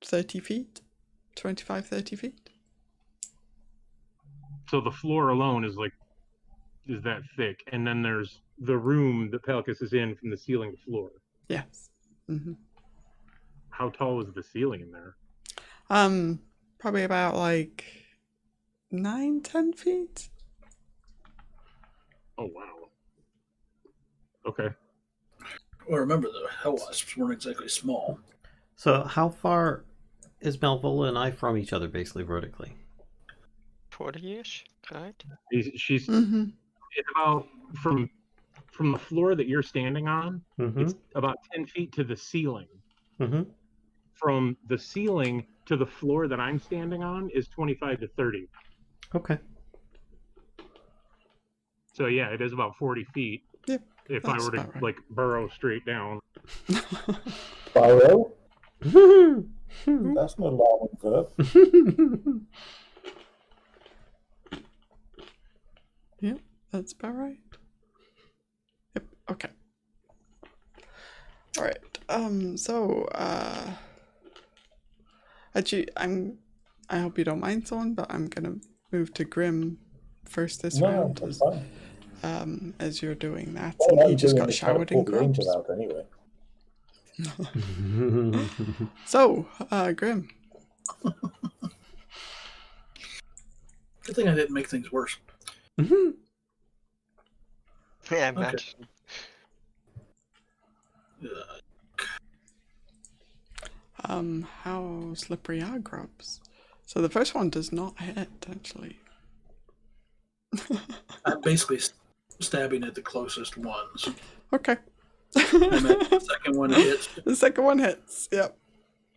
30 feet, 25, 30 feet. So the floor alone is that thick, and then there's the room that Palkas is in from the ceiling to floor. Yes. Mm-hmm. How tall is the ceiling in there? Probably about like 9-10 feet. Oh wow. Okay. Well, remember the hell wasps weren't exactly small. So how far is Malvola and I from each other, basically vertically? 40-ish, right? She's Mm-hmm. it's about from the floor that you're standing on. It's about 10 feet to the ceiling. From the ceiling to the floor that I'm standing on is 25 to 30. Okay. So yeah, it is about 40 feet. Yep. If I were to like burrow straight down. Burrow? That's not a long verb. Yep, that's about right. Yep. Okay. All right. Actually, I hope you don't mind, Thorn, but I'm gonna move to Grimm first this round. That's fine. As you're doing that, All and I'm he just doing got is trying to showered pull in the grubs. angel out anyway. So, Grimm. Good thing I didn't make things worse. Yeah, imagine. How slippery are grubs? So the first one does not hit, actually. I'm basically stabbing at the closest ones. Okay. And the second one hits. The second one hits. Yep.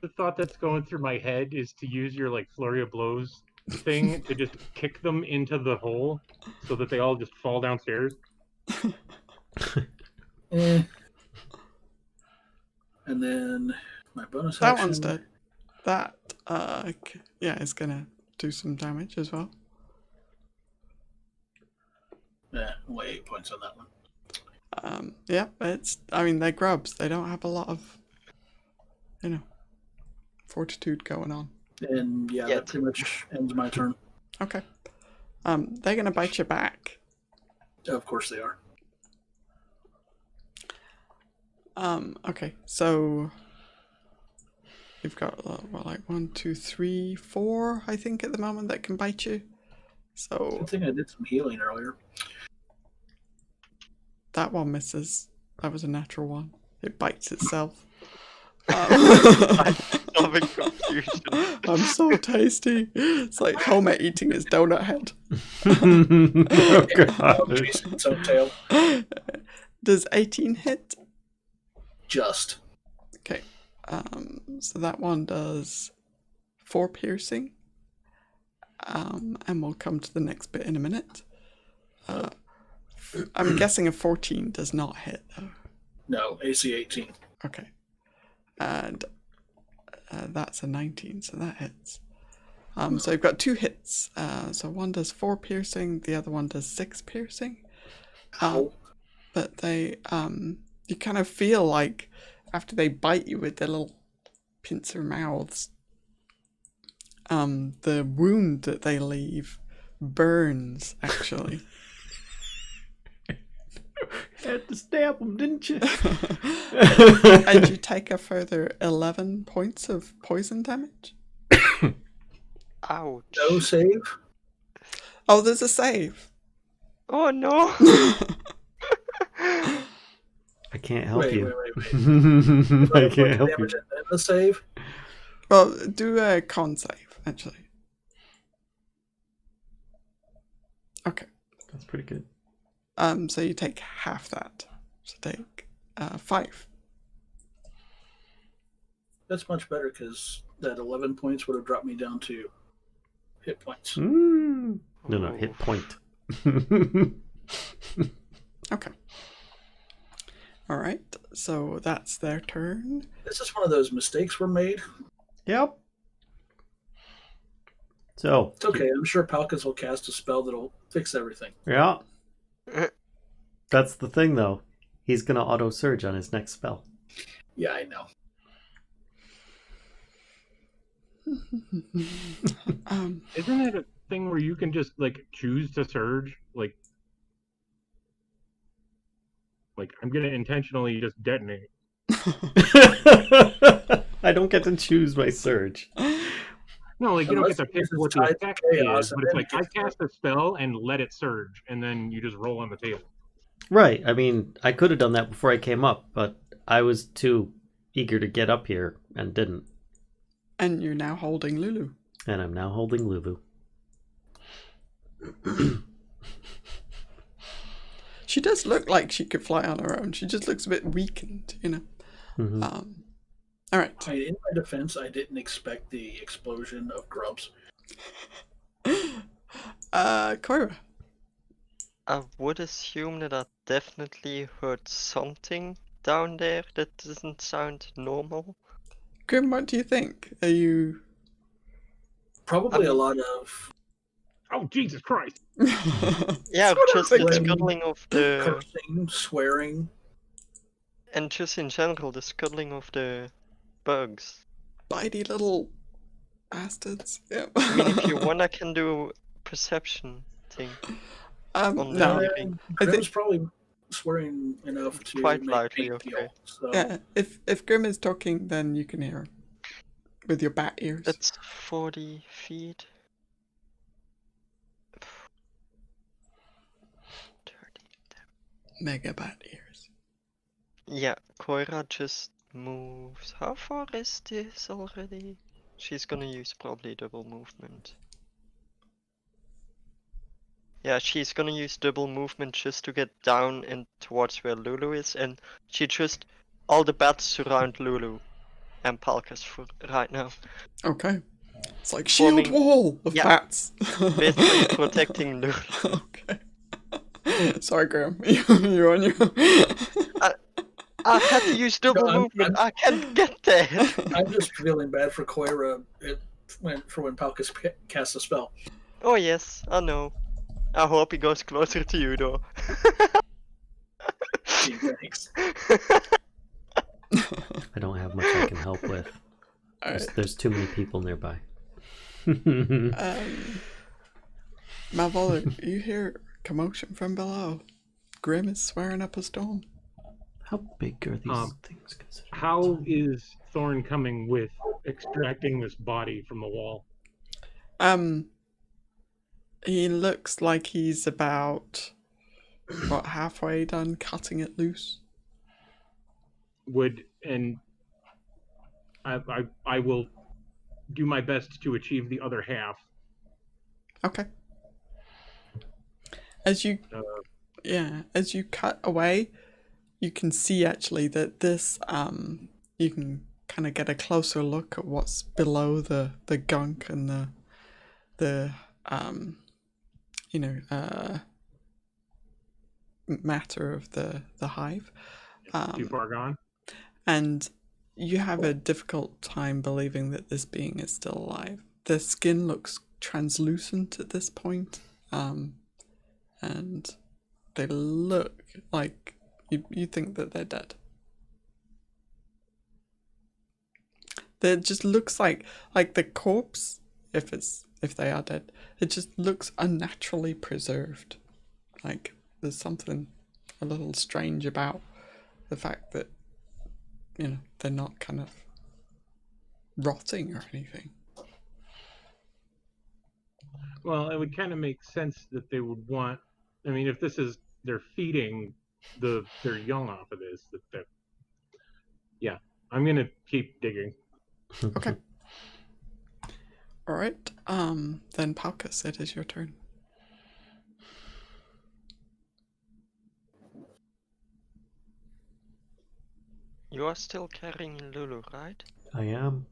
The thought that's going through my head is to use your like flurry of blows thing to just kick them into the hole so that they all just fall downstairs. And then my bonus That action. one's dead. That is gonna do some damage as well. Yeah, only 8 points on that one. Yeah, they're grubs. They don't have a lot of, fortitude going on. And yeah, that pretty much ends my turn. Okay. They're gonna bite you back. Of course they are. Okay, so you've got like 1, 2, 3, 4, I think, at the moment that can bite you. So I think I did some healing earlier. that one misses. That was a natural one. It bites itself. I'm having confusion. I'm so tasty. It's like Homer eating his donut head. Jason's own tail. Does 18 hit? Just. Okay. So that one does 4 piercing. and we'll come to the next bit in a minute. I'm guessing a 14 does not hit, though. No, AC 18. Okay. And that's a 19, so that hits. So you've got 2 hits. So one does 4 piercing, the other one does 6 piercing. But they, you kind of feel like after they bite you with their little pincer mouths, the wound that they leave burns, actually. Had to stab him, didn't you? And you take a further 11 points of poison damage. Ouch. No save? Oh, there's a save. Oh no. I can't help you. Wait. I can't help you. Damage and the save? Well, do a con save, actually. Okay. That's pretty good. So you take half that. So take 5. That's much better because that 11 points would have dropped me down to hit points. No, hit point. Okay. All right. So that's their turn. This is one of those mistakes were made. Yep. So. It's okay. I'm sure Palkas will cast a spell that'll fix everything. Yeah. That's the thing, though. He's going to auto-surge on his next spell. Yeah, I know. Isn't it a thing where you can just like choose to surge? Like I'm gonna intentionally just detonate. I don't get to choose my surge. No, like you don't get to pick what the Unless effect it's chaos, is, and but it's then like it I gets cast a spell and let it surge, and then you just roll on the table. Right. I mean, I could have done that before I came up, but I was too eager to get up here and didn't. And you're now holding Lulu. And I'm now holding Lulu. She does look like she could fly on her own. She just looks a bit weakened, you know. Mm-hmm. All right. In my defense, I didn't expect the explosion of grubs. Coyra. I would assume that I definitely heard something down there that doesn't sound normal. Grimm, what do you think? Are you... Probably a lot of Oh, Jesus Christ! Yeah, That's what just I'm the thinking. scuttling of the... cursing, swearing. And just in general, the scuttling of the bugs. Bitey little bastards. Yep. I mean, if you want, I can do perception thing. on the No. hearing. I think- Grimm's probably swearing enough to Quite make loudly, pain okay. feel. So Yeah, if Grimm is talking, then you can hear him. With your bat ears. That's 40 feet. 30. Mega bat ears. Yeah, Coyra just moves. How far is this already? She's gonna use probably double movement. Yeah, she's gonna use double movement just to get down and towards where Lulu is, and she just all the bats surround Lulu and Palkas for right now, Okay. It's like shield Forming- wall of yeah. bats. basically protecting Lulu. Okay. Sorry, Graham. You're on your... I had to use double No, movement. I can't get there. I'm just feeling bad for Coyra when Palkas casts a spell. Oh yes, I know. I hope he goes closer to you though. Gee, thanks. I don't have much I can help with. Alright. There's too many people nearby. Malvola, you hear commotion from below. Grimm is swearing up a storm. How big are these things considered? How is Thorn coming with extracting this body from the wall? He looks like he's about, halfway done cutting it loose. I will do my best to achieve the other half. Okay. As you cut away, you can see actually that this, you can kind of get a closer look at what's below the gunk and the matter of the hive. Too far gone. And you have a difficult time believing that this being is still alive. The skin looks translucent at this point, and they look like you think that they're dead. It just looks like the corpse, if they are dead, it just looks unnaturally preserved. Like there's something a little strange about the fact that they're not kind of rotting or anything. Well, it would kind of make sense that they would want. I mean, if this is they're feeding their young off of this, yeah, I'm gonna keep digging. Okay. All right. Then Palkas, it is your turn. You are still carrying Lulu, right? I am.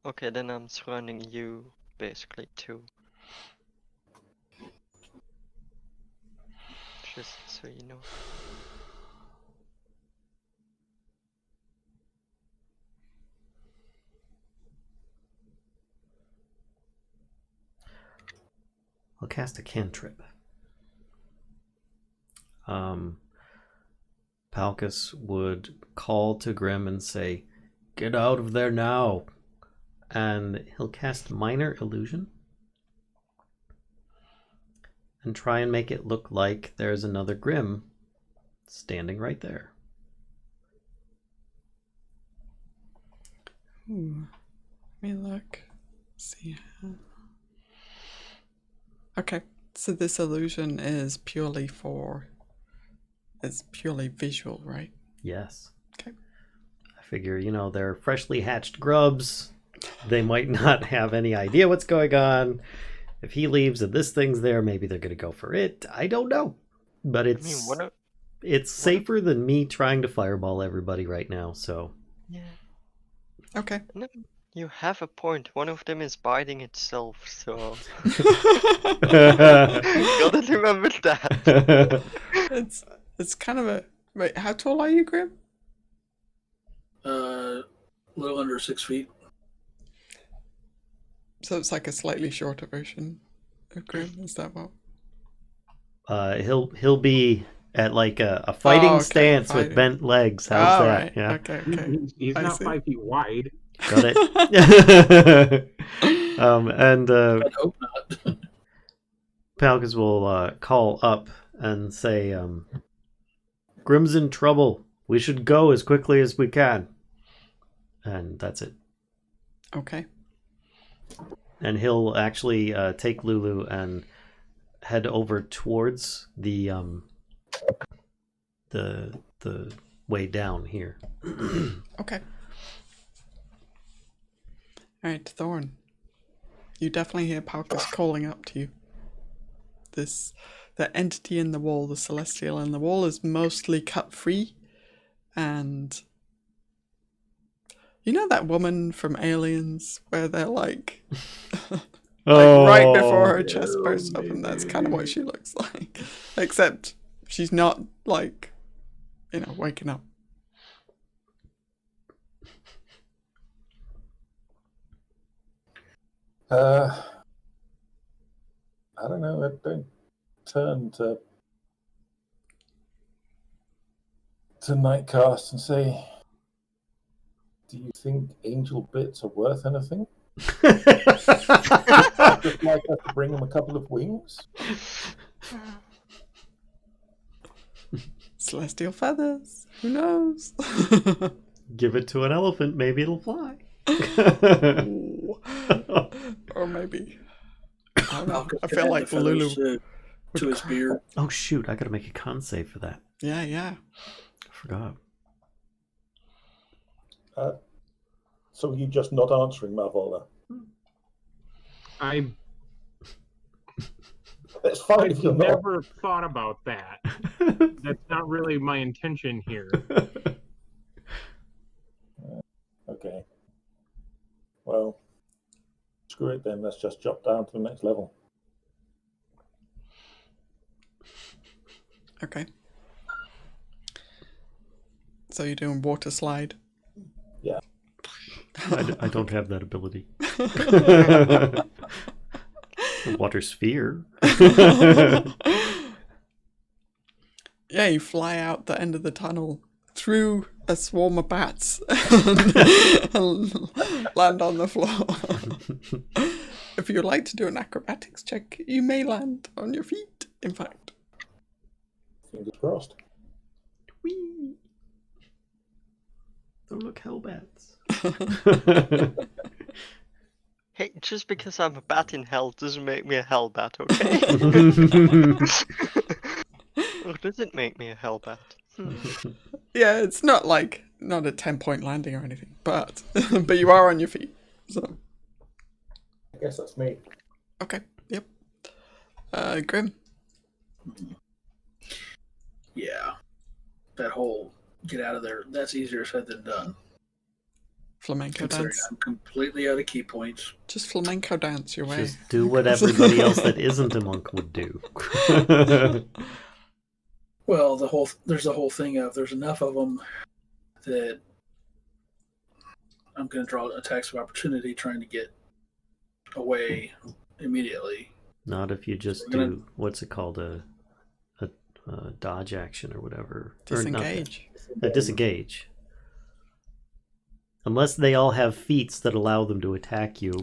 Okay, then I'm surrounding you, basically, too. Just so you know. I'll cast a cantrip. Palkas would call to Grimm and say, "Get out of there now!" And he'll cast Minor Illusion and try and make it look like there's another Grimm standing right there. Ooh. Let me look. See how... Okay, so this illusion is purely visual, right? Yes. Okay. I figure, they're freshly hatched grubs. They might not have any idea what's going on. If he leaves and this thing's there, maybe they're going to go for it. I don't know. But it's safer than me trying to fireball everybody right now, so... Yeah. Okay. No, you have a point. One of them is biting itself, so... Gotta remember that. It's kind of a... Wait, how tall are you, Grimm? A little under 6 feet. So it's like a slightly shorter version of Grimm, is that what? He'll be at like a fighting stance with bent legs. How's that? Right. Yeah. Okay. He's not 5 feet wide. Got it. And I hope not. Palkas will call up and say, "Grimm's in trouble. We should go as quickly as we can." And that's it. Okay. And he'll actually take Lulu and head over towards the way down here. Okay. All right, Thorn. You definitely hear Palkas calling up to you. The entity in the wall, the celestial in the wall, is mostly cut free, and you know that woman from Aliens where they're like, right before her chest bursts open. That's kind of what she looks like, except she's not like, waking up. I don't know. I don't turn to Nightcaste and say, "Do you think angel bits are worth anything? I'd just like us to bring them a couple of wings." Celestial feathers. Who knows? Give it to an elephant, maybe it'll fly. Or maybe. I don't know. I feel like Lulu to his beard. Oh shoot! I gotta make a con save for that. Yeah. I forgot. So you're just not answering, Malvola? That's fine if you're not. I've never thought about that. That's not really my intention here. Okay. Well, screw it then. Let's just jump down to the next level. Okay. So you're doing water slide. Yeah. I don't have that ability. Water sphere. Yeah, you fly out the end of the tunnel through a swarm of bats and land on the floor. If you'd like to do an acrobatics check, you may land on your feet, in fact. Fingers crossed. Whee! Oh, look, hell bats. Hey, just because I'm a bat in hell doesn't make me a hell bat, okay? Or does it make me a hell bat? Yeah, it's not a 10-point landing or anything, but but you are on your feet. So I guess that's me. okay, yep. Grimm. Yeah. That whole get out of there, that's easier said than done. Flamenco Considering dance. I'm completely out of key points. Just flamenco dance your way. Just do what everybody else that isn't a monk would do. Well, there's the whole thing of there's enough of them that I'm going to draw attacks of opportunity trying to get away immediately. Not if you just We're gonna- do, what's it called, a dodge action or whatever. Disengage. Or not that. Disengage. Unless they all have feats that allow them to attack you.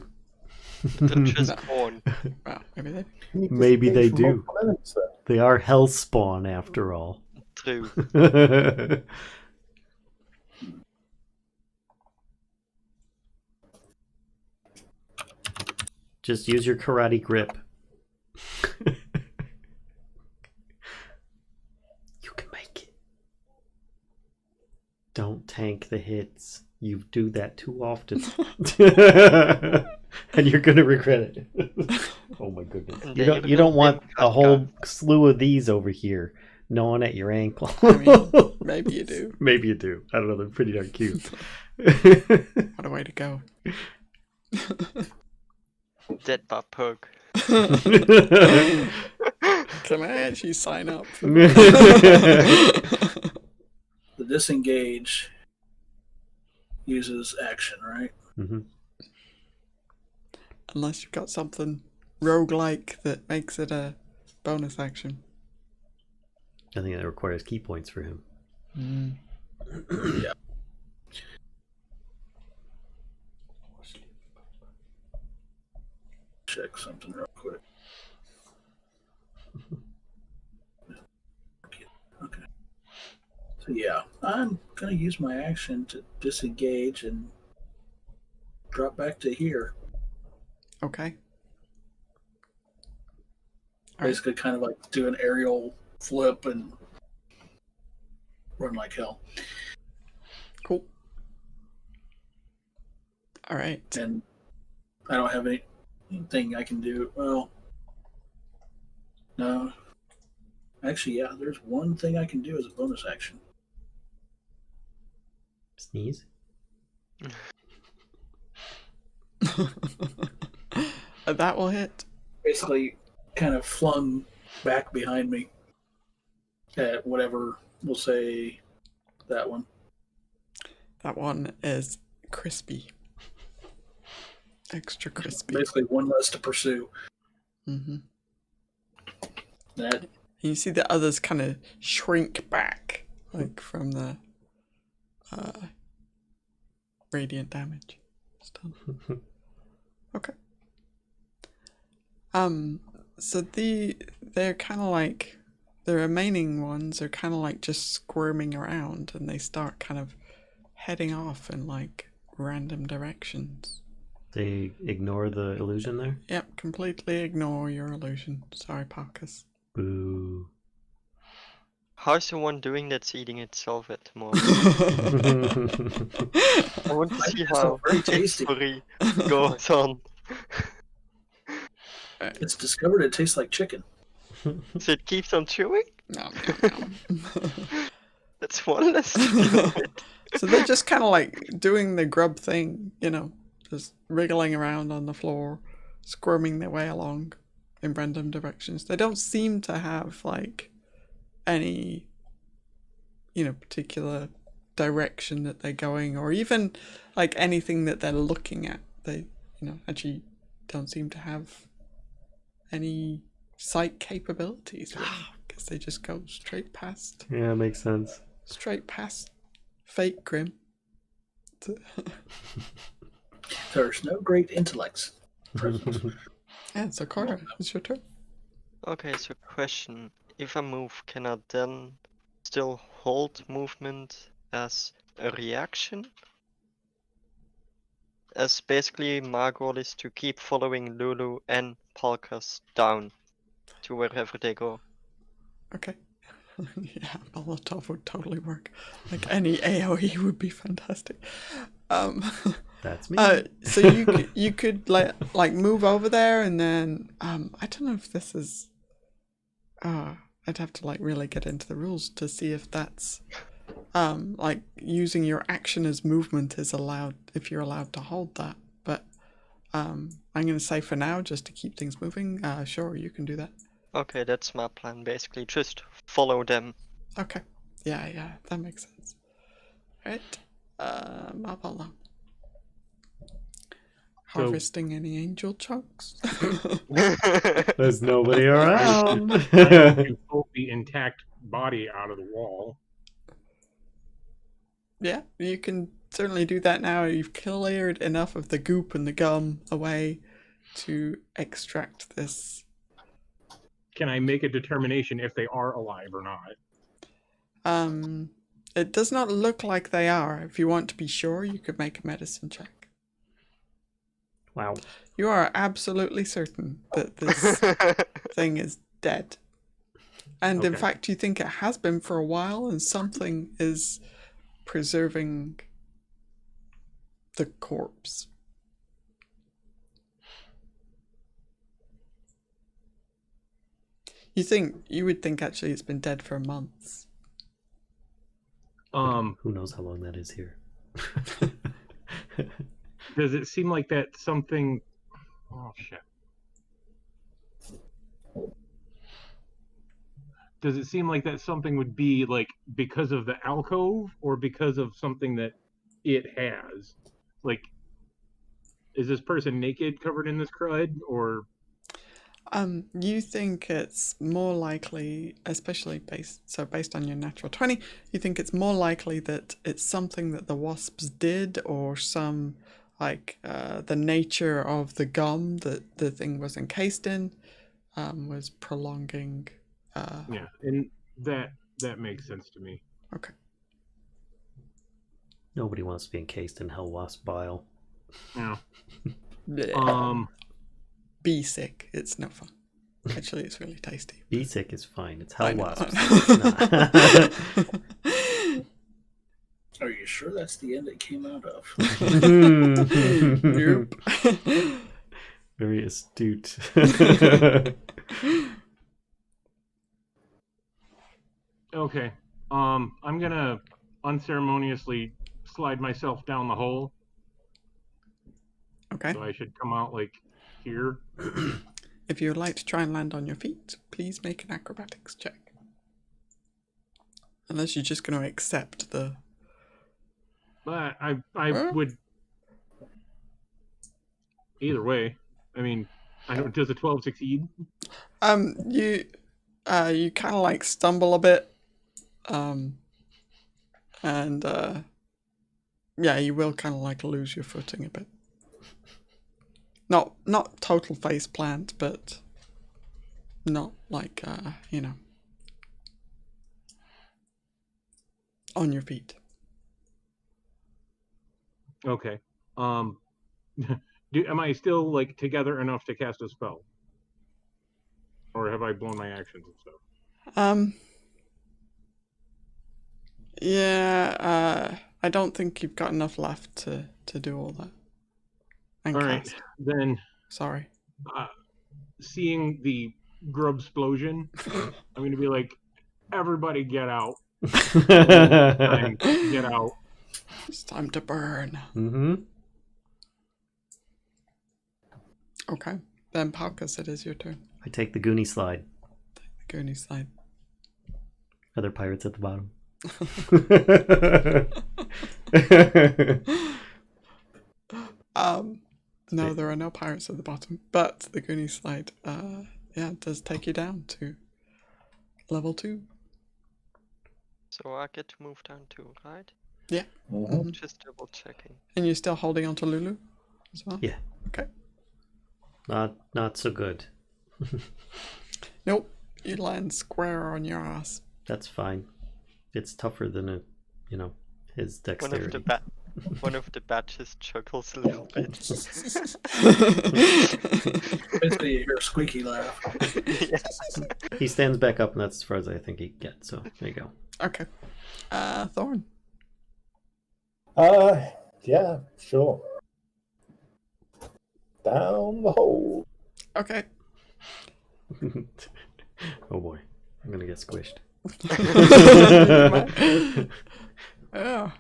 They're just born. Well, maybe they. Maybe they From do. multiple enemies, then. They are hellspawn after all. True. Just use your karate grip. You can make it. Don't tank the hits. You do that too often. And you're going to regret it. Oh my goodness. And You then don't, you don't want a kashcah. whole slew of these over here gnawing at your ankle. I mean, maybe you do. Maybe you do. I don't know. They're pretty darn cute. What a way to go. Dead by pug. Can I actually sign up? For The disengage uses action, right? Mm-hmm. Unless you've got something roguelike that makes it a bonus action. I think that requires key points for him. Yeah. Check something real quick. Okay. So yeah, I'm gonna use my action to disengage and drop back to here. Okay. Alright. Basically, kind of like do an aerial flip and run like hell. Cool. All right. And I don't have anything I can do. Well, no. Actually, yeah, there's one thing I can do as a bonus action. Sneeze? That will hit. Basically, kind of flung back behind me at whatever, we'll say that one. That one is crispy. Extra crispy. Basically, one less to pursue. Mm-hmm. That And you see the others kind of shrink back, like from the radiant damage. Stun. Okay. So they're kind of like the remaining ones are kind of like just squirming around, and they start kind of heading off in like random directions. They ignore the illusion there? Yep, completely ignore your illusion. Sorry, Palkas. Boo. How's the one doing that's eating itself at the moment? I want to see how very tasty. story goes on. It's discovered it tastes like chicken. So it keeps on chewing? No. That's one less to deal with. So they're just kind of like doing the grub thing, you know, just wriggling around on the floor, squirming their way along in random directions. They don't seem to have like any, particular direction that they're going, or even like anything that they're looking at. They, actually don't seem to have any sight capabilities, because they just go straight past. Yeah, makes sense. Straight past fake Grimm. There's no great intellects present. Yeah, so Coyra, it's your turn. Okay, so question. If I move, can I then still hold movement as a reaction? As basically my goal is to keep following Lulu and Palkas down to wherever they go. Okay. Yeah, Molotov would totally work. Like any AoE would be fantastic. That's me. So you could like move over there, and then I don't know if this is. I'd have to like really get into the rules to see if that's like using your action as movement is allowed, if you're allowed to hold that. But I'm going to say for now, just to keep things moving, sure, you can do that. Okay, that's my plan basically. Just follow them. Okay. Yeah, that makes sense. Right. Malvola. Harvesting any angel chunks? There's nobody around. You pull the intact body out of the wall. Yeah, you can certainly do that now. You've cleared enough of the goop and the gum away to extract this. Can I make a determination if they are alive or not? It does not look like they are. If you want to be sure, you could make a medicine check. Wow. You are absolutely certain that this thing is dead. And in Okay. fact, you think it has been for a while, and something is preserving the corpse. You would think actually it's been dead for months. Who knows how long that is here? Does it seem like that something? Oh shit. Does it seem like that something would be like because of the alcove or because of something that it has? Like, is this person naked, covered in this crud, or? You think it's more likely, especially based on your natural 20, you think it's more likely that it's something that the wasps did, or some like the nature of the gum that the thing was encased in was prolonging. Yeah, and that makes sense to me. Okay. Nobody wants to be encased in hell wasp bile. Yeah. Blech. Be sick. It's no fun. Actually, it's really tasty. Bee sick is fine. It's I hell know. wasp. It's not. Are you sure that's the end it came out of? Nope. Very astute. Okay. I'm gonna unceremoniously slide myself down the hole. Okay. So I should come out like here. If you would like to try and land on your feet, please make an acrobatics check. Unless you're just going to accept the... But I would either way. I mean, does a 12 succeed? You kind of like stumble a bit, and yeah, you will kind of like lose your footing a bit. Not total face plant, but not like on your feet. Okay. Am I still like together enough to cast a spell, or have I blown my actions and stuff? Yeah. I don't think you've got enough left to do all that. And All right, cast. then. Sorry. Seeing the grub explosion, I'm going to be like, everybody get out. Time, get out. It's time to burn. Mm-hmm. Okay. Then Palkas, it is your turn. I take the Goonie slide. The Goonie slide. Are there pirates at the bottom? No, there are no pirates at the bottom, but the Goonie slide, does take you down to level 2. So I get to move down too, right? Yeah. Mhm. Just double checking. And you're still holding on to Lulu as well? Yeah. Okay. Not so good. Nope. You land square on your ass. That's fine. It's tougher than his dexterity. One of the badges chuckles a little bit. Basically, you hear a squeaky laugh. Yeah. He stands back up, and that's as far as I think he gets. So there you go. Okay. Thorn. Yeah, sure. Down the hole. Okay. Oh boy, I'm gonna get squished. Yeah.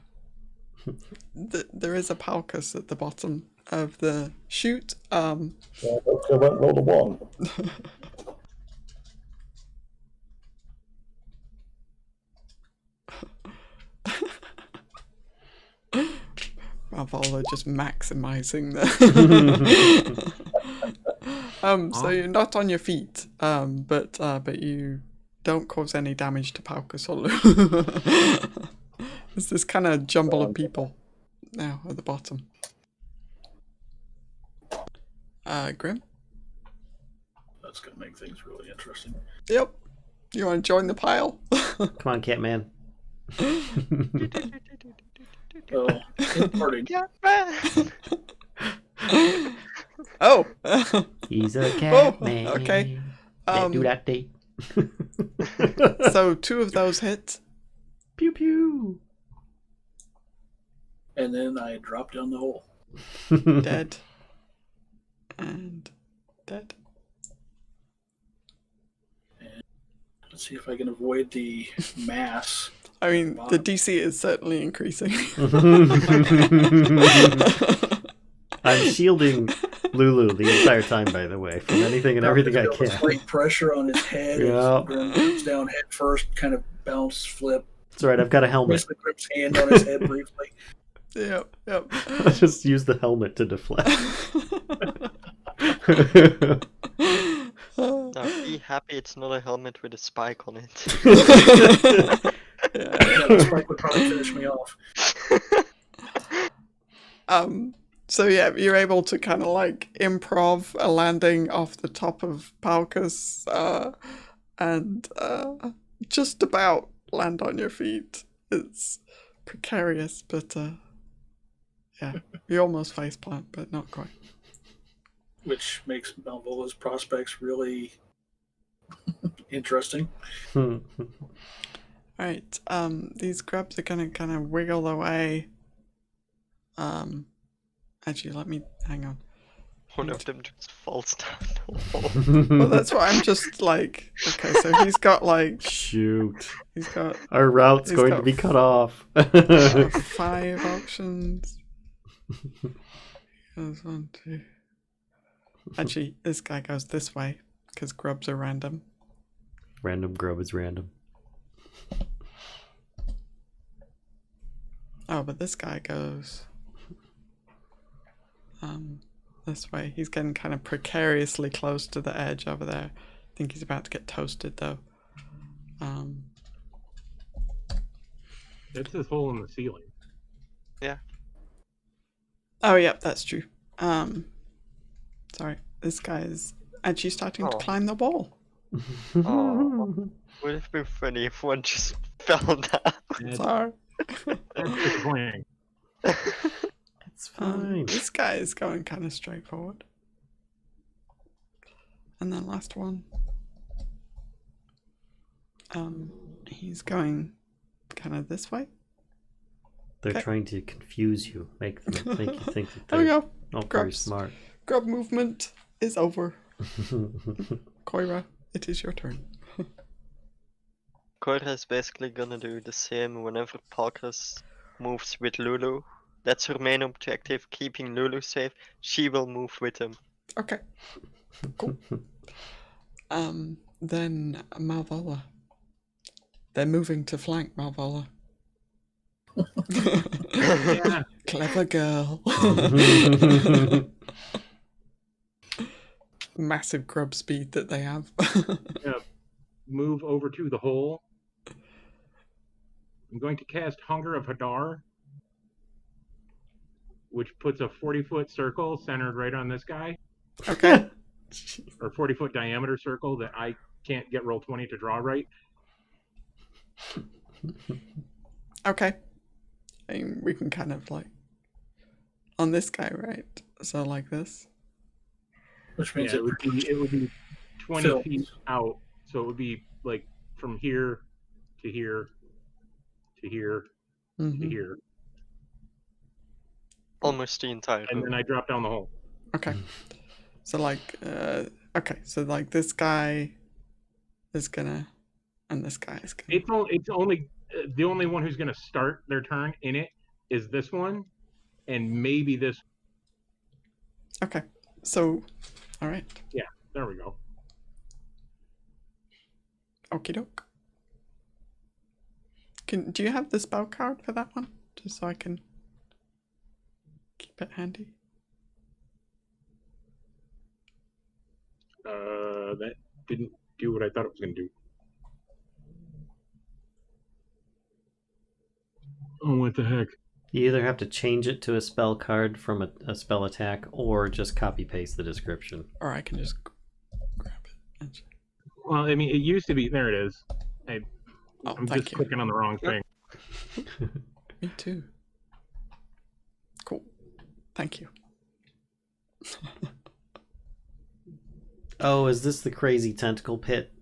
There is a Palkas at the bottom of the chute. Yeah, hopefully I won't roll a 1. Malvola just maximizing the. So you're not on your feet, but you don't cause any damage to Palkas or Lulu. There's this kind of jumble of people now at the bottom. Grimm? That's going to make things really interesting. Yep. You want to join the pile? Come on, Catman. Oh, importing. Yeah, man. Oh. He's a Catman. Okay. Do that date. So 2 of those hit. Pew pew. And then I drop down the hole. Dead. And dead. Let's see if I can avoid the mass. I mean, the DC is certainly increasing. I'm shielding Lulu the entire time, by the way, from anything and everything I can. Slight pressure on his head. Yeah. Grim comes down head first, kind of bounce, flip. It's alright, I've got a helmet. Basically, Grim's hand on his head briefly. Yep. I'll just use the helmet to deflect. Now be happy it's not a helmet with a spike on it. Yeah, the spike would probably finish me off. So yeah, you're able to kind of like improv a landing off the top of Palkas, and just about land on your feet. It's precarious, but yeah, you almost faceplant, but not quite. Which makes Malvola's prospects really interesting. Alright, these grubs are gonna kind of wiggle away. Actually, let me hang on. One of them just falls down the hole. Well, that's what I'm just like. Okay, so he's got like Shoot. he's got Our route's He's going got to be cut off. 5 options. Goes 1, 2. Actually, this guy goes this way because grubs are random. Random grub is random. Oh, but this guy goes this way. He's getting kind of precariously close to the edge over there. I think he's about to get toasted though. It's this hole in the ceiling. Yeah. Oh, yep, that's true. Sorry, this guy is actually starting to climb the wall. Oh, would have been funny if one just fell down. Sorry. That's disappointing. It's fine. This guy is going kind of straightforward. And then last one. He's going kind of this way. They're Okay. trying to confuse you, make you think that There we they're go. not very Grubs. smart. Grub movement is over. Coyra, it is your turn. Coyra is basically gonna do the same whenever Palkas moves with Lulu. That's her main objective, keeping Lulu safe. She will move with him. Okay. Cool. Then Malvola. They're moving to flank, Malvola. Yeah. Clever girl. Massive grub speed that they have. Move over to the hole. I'm going to cast Hunger of Hadar, which puts a 40-foot circle centered right on this guy, Okay. or 40-foot diameter circle that I can't get roll 20 to draw right. Okay. I mean, we can kind of like on this guy, right? So like this. Which means Yeah, it would be 20 Phil. feet out, so it would be like from here to here to here to Mhm. here, Almost the entire and room. then I drop down the hole. Okay. So like okay, so like this guy is gonna and this guy is gonna It's only the only one who's going to start their turn in it is this one, and maybe this. Okay. So alright. There we go. Okie doke. Do you have the spell card for that one? Just so I can keep it handy. That didn't do what I thought it was going to do. Oh, what the heck? You either have to change it to a spell card from a spell attack, or just copy paste the description. Or I can just grab it. Well, I mean, it used to be. There it is. Oh, I'm thank just you. clicking on the wrong thing. Me too. Cool. Thank you. Oh, is this the crazy tentacle pit?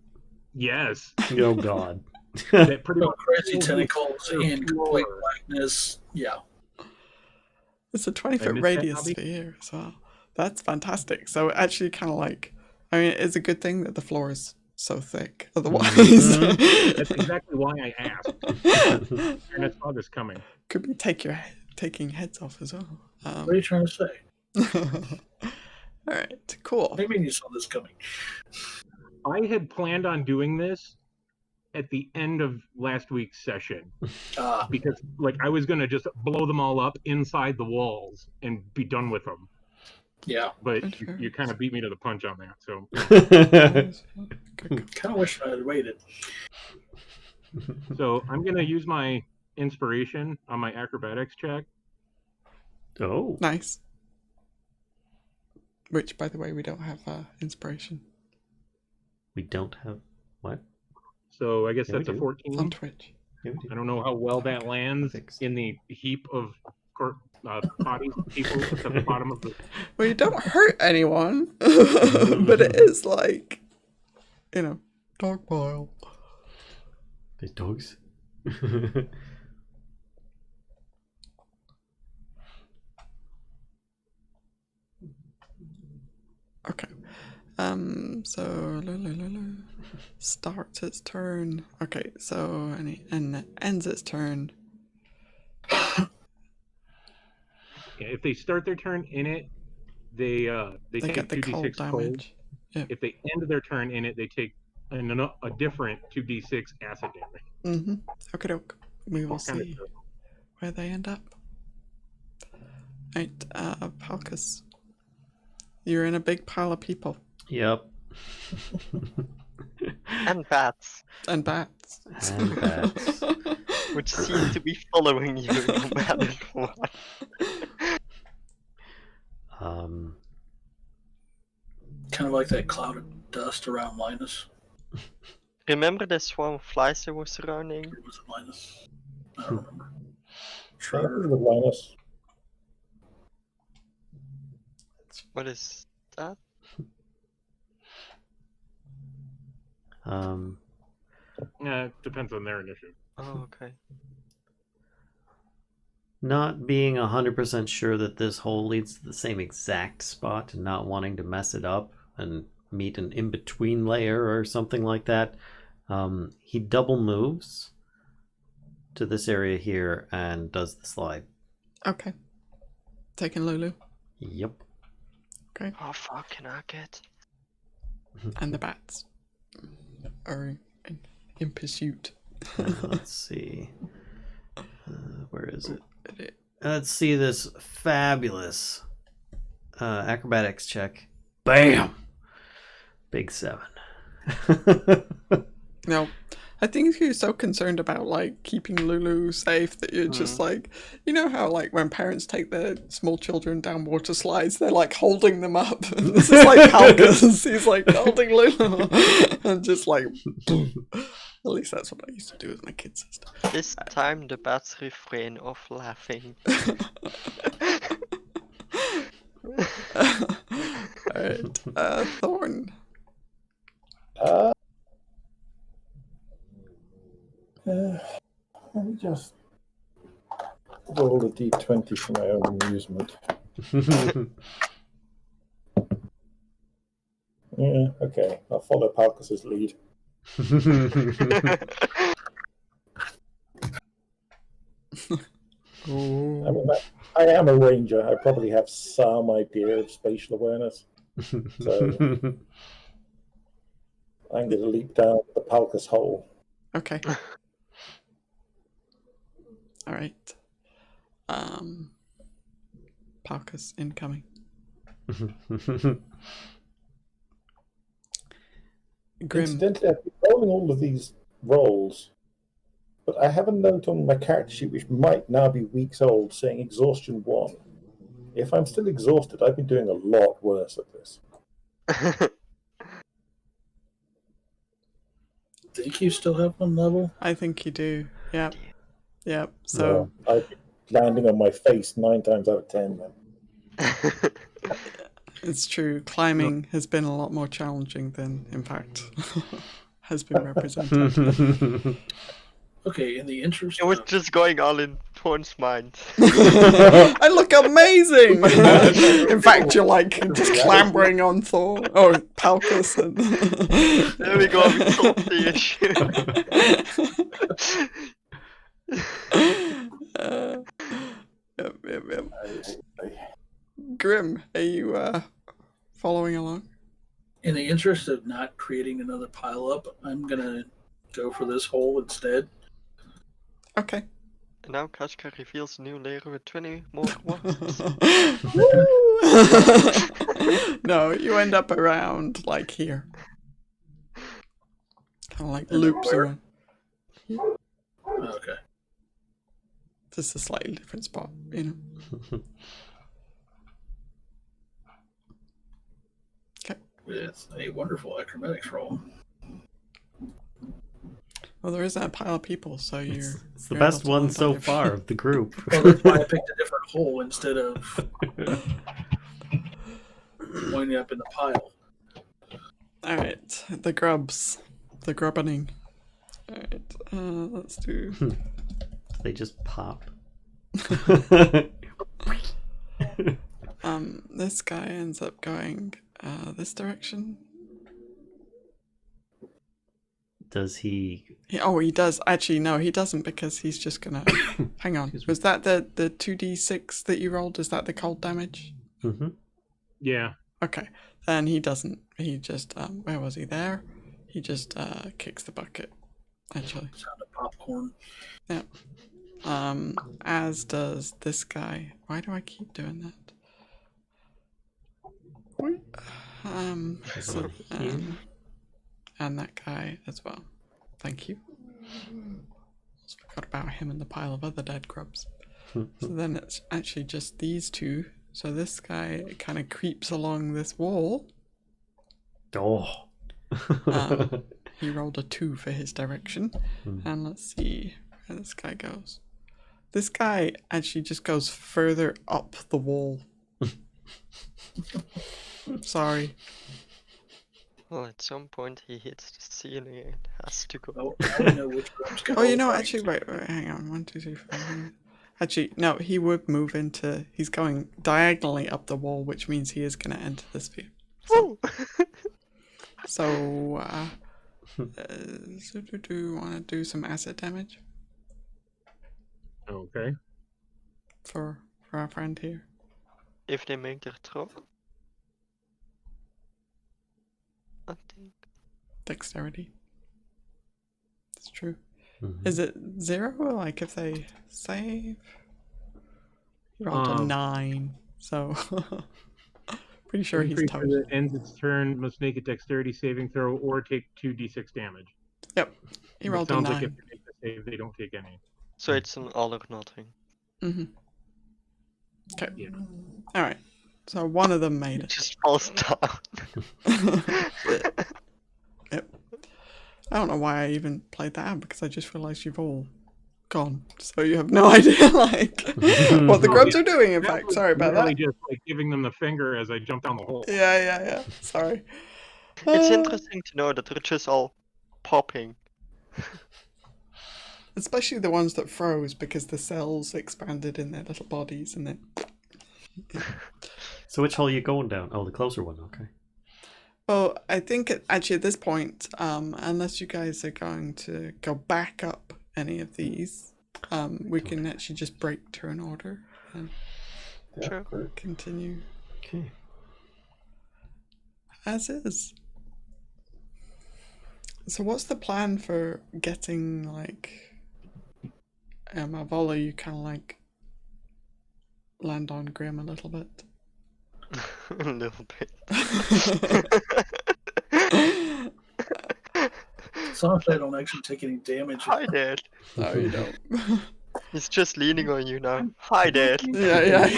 Yes. Oh God. That pretty much crazy tentacles in complete blackness. Yeah. It's a 20-foot missed that, radius Nobby? sphere as well. That's fantastic. So it actually kind of like, I mean, it's a good thing that the floor is so thick. Otherwise, That's exactly why I asked. And I saw this coming. could be taking heads off as well. What are you trying to say? All right, cool. What do you mean you saw this coming? I had planned on doing this at the end of last week's session because, like, I was gonna just blow them all up inside the walls and be done with them. Yeah. But you kind of beat me to the punch on that. So Kind of wish I had waited. So I'm gonna use my inspiration on my acrobatics check. Oh. Nice. Which, by the way, we don't have inspiration We don't have what? So I guess Yeah, we that's a do. 14. on Twitch. Yeah, we do. I don't know how well that lands Fixed. in the heap of bodies of people at the bottom of the. Well, you don't hurt anyone, but it is like, you know, dog pile. The dogs. Okay. So starts its turn. Okay, so and it ends its turn. Yeah, if they start their turn in it, they They take get the cold 2d6 cold. damage. Yeah. If they end their turn in it, they take a different 2d6 acid damage. Mm-hmm. Okay, doke. We will Kinda see cool. where they end up. Right, Palkas. You're in a big pile of people Yep. And bats, and bats. And bats. which seem to be following you no matter what. Kind of like that cloud of dust around Linus. Remember the swarm of flies that was surrounding? Or was it Linus? I don't remember. Sure. With Linus. What is that? It depends on their initiative. Oh, okay. Not being 100% sure that this hole leads to the same exact spot and not wanting to mess it up and meet an in-between layer or something like that, he double moves to this area here and does the slide. Okay. Taking Lulu. Yep. Okay. Oh fuck, can I get? And the bats are in pursuit. Let's see. Where is it? Let's see this fabulous acrobatics check. Bam! Big 7. No, I think you're so concerned about like keeping Lulu safe that you're just like, you know how like when parents take their small children down water slides, they're like holding them up. This is like Palkas. He's like holding Lulu and just like, boom. At least that's what I used to do with my kid sister. This time the bats refrain of laughing. Alright, Thorn. Let me just roll a d20 for my own amusement. Yeah, okay. I'll follow Palkas' lead. I mean, I am a ranger. I probably have some idea of spatial awareness. So I'm going to leap down the Palkas hole. Okay. Alright. Palkas incoming. Grimm. Incidentally, I've been rolling all of these rolls, but I have a note on my character sheet which might now be weeks old saying exhaustion 1. If I'm still exhausted, I've been doing a lot worse at this. Think you still have one level? I think you do. Yep. Yep. So I've been landing on my face 9 times out of 10 then. it's true. Climbing has been a lot more challenging than, in fact, has been represented. Okay, in the interest It was of... just going all in Thorn's mind. I look amazing! In fact, you're like just clambering on Thorn. Oh, Palkas. And... There we go, we solved the issue. Yep. Grimm, are you following along? In the interest of not creating another pile-up, I'm going to go for this hole instead. Okay. And now Kashcah reveals a new layer with 20 more wasps. No, you end up around like here. Kind of like loops around. Okay. Just a slightly different spot, you know. Okay. With a wonderful acrobatics roll. Well, there is that pile of people, so you're... It's the best one so far of the group. Well, that's why I picked a different hole instead of winding up in the pile. Alright, the grubs. The grubbening. Alright, let's do... They just pop. This guy ends up going this direction. Does he... Oh, he does. Actually, no, he doesn't, because he's just gonna... Hang on. Was that the 2d6 that you rolled? Is that the cold damage? Mm-hmm. Yeah. Okay. Then he doesn't. He just... where was he? There? He just kicks the bucket, actually. Sound of popcorn. Yeah. As does this guy. Why do I keep doing that? So, and that guy as well. Thank you. Just forgot about him and the pile of other dead grubs. So then it's actually just these two. So this guy kind of creeps along this wall. Oh. He rolled a 2 for his direction. And let's see where this guy goes. This guy actually just goes further up the wall. Sorry. Well, at some point he hits the ceiling and has to go. Oh, I know which room's got Oh, you know, all actually, wait, hang on. 1, 2, 3, 4. Actually, no, he would move into... He's going diagonally up the wall, which means he is going to enter the sphere. So, do you want to do some acid damage Okay. for our friend here? If they make their throw. I think. Dexterity. That's true. Mhm. Is it 0? Like if they save? He rolled a 9, so pretty sure Every he's creature toast. that ends its turn must make a dexterity saving throw or take 2d6 damage. Yep, he It rolled a sounds 9. like if they make the save, they don't take any. So it's an all or nothing. Mm-hmm. Okay. Yeah. All right. So one of them made It it. just falls down. Yep. I don't know why I even played that out because I just realised you've all gone, so you have no idea like what the grubs are doing. In That fact, was sorry about literally that. just like giving them the finger as I jumped down the hole. Yeah. Sorry. It's interesting to know that they're just all popping. Especially the ones that froze because the cells expanded in their little bodies and then. So which hole are you going down? Oh, the closer one. Okay. Well, I think actually at this point, unless you guys are going to go back up any of these, we can actually just break turn order and Yeah, Sure. great. continue Okay. as is. So what's the plan for getting like Malvola? You kind of like land on Grimm a little bit. A little bit. As long as I don't actually take any damage. Hi, Dad. No, you don't. He's just leaning on you now. Hi, Dad. yeah.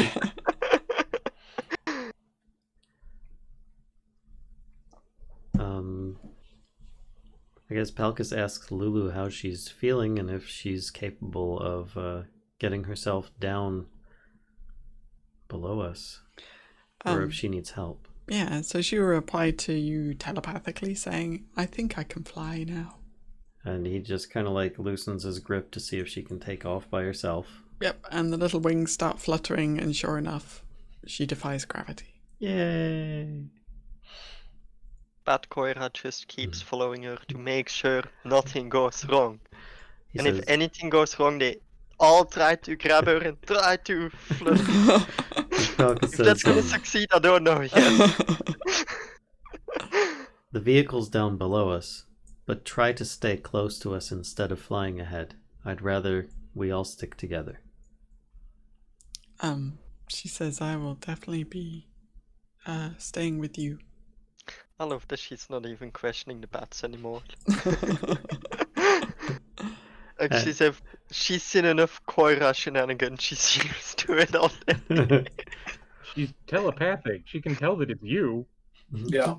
I guess Palkas asks Lulu how she's feeling and if she's capable of getting herself down below us, or if she needs help. Yeah, so she replied to you telepathically saying, I think I can fly now. And he just kind of like loosens his grip to see if she can take off by herself. Yep, and the little wings start fluttering, and sure enough, she defies gravity. Yay! But Coyra just keeps following her to make sure nothing goes wrong. He And says, if anything goes wrong, they all try to grab her and try to flutter. Palkas If that's gonna says, succeed, I don't know yet. the vehicle's down below us, but try to stay close to us instead of flying ahead. I'd rather we all stick together. She says, I will definitely be staying with you. I love that she's not even questioning the bats anymore. Like she's seen enough Coyra shenanigans, she's used to it already. She's telepathic. She can tell that it's you. Yeah.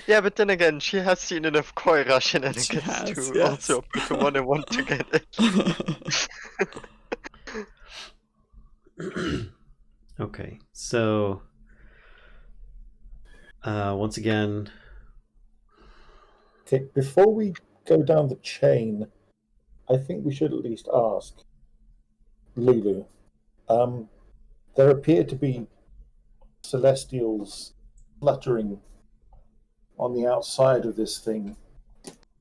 Yeah, but then again, she has seen enough Coyra shenanigans She has, to yes. also put the 1 and 1 together. Okay, so once again, Okay, before we go down the chain, I think we should at least ask Lulu. There appear to be celestials fluttering on the outside of this thing,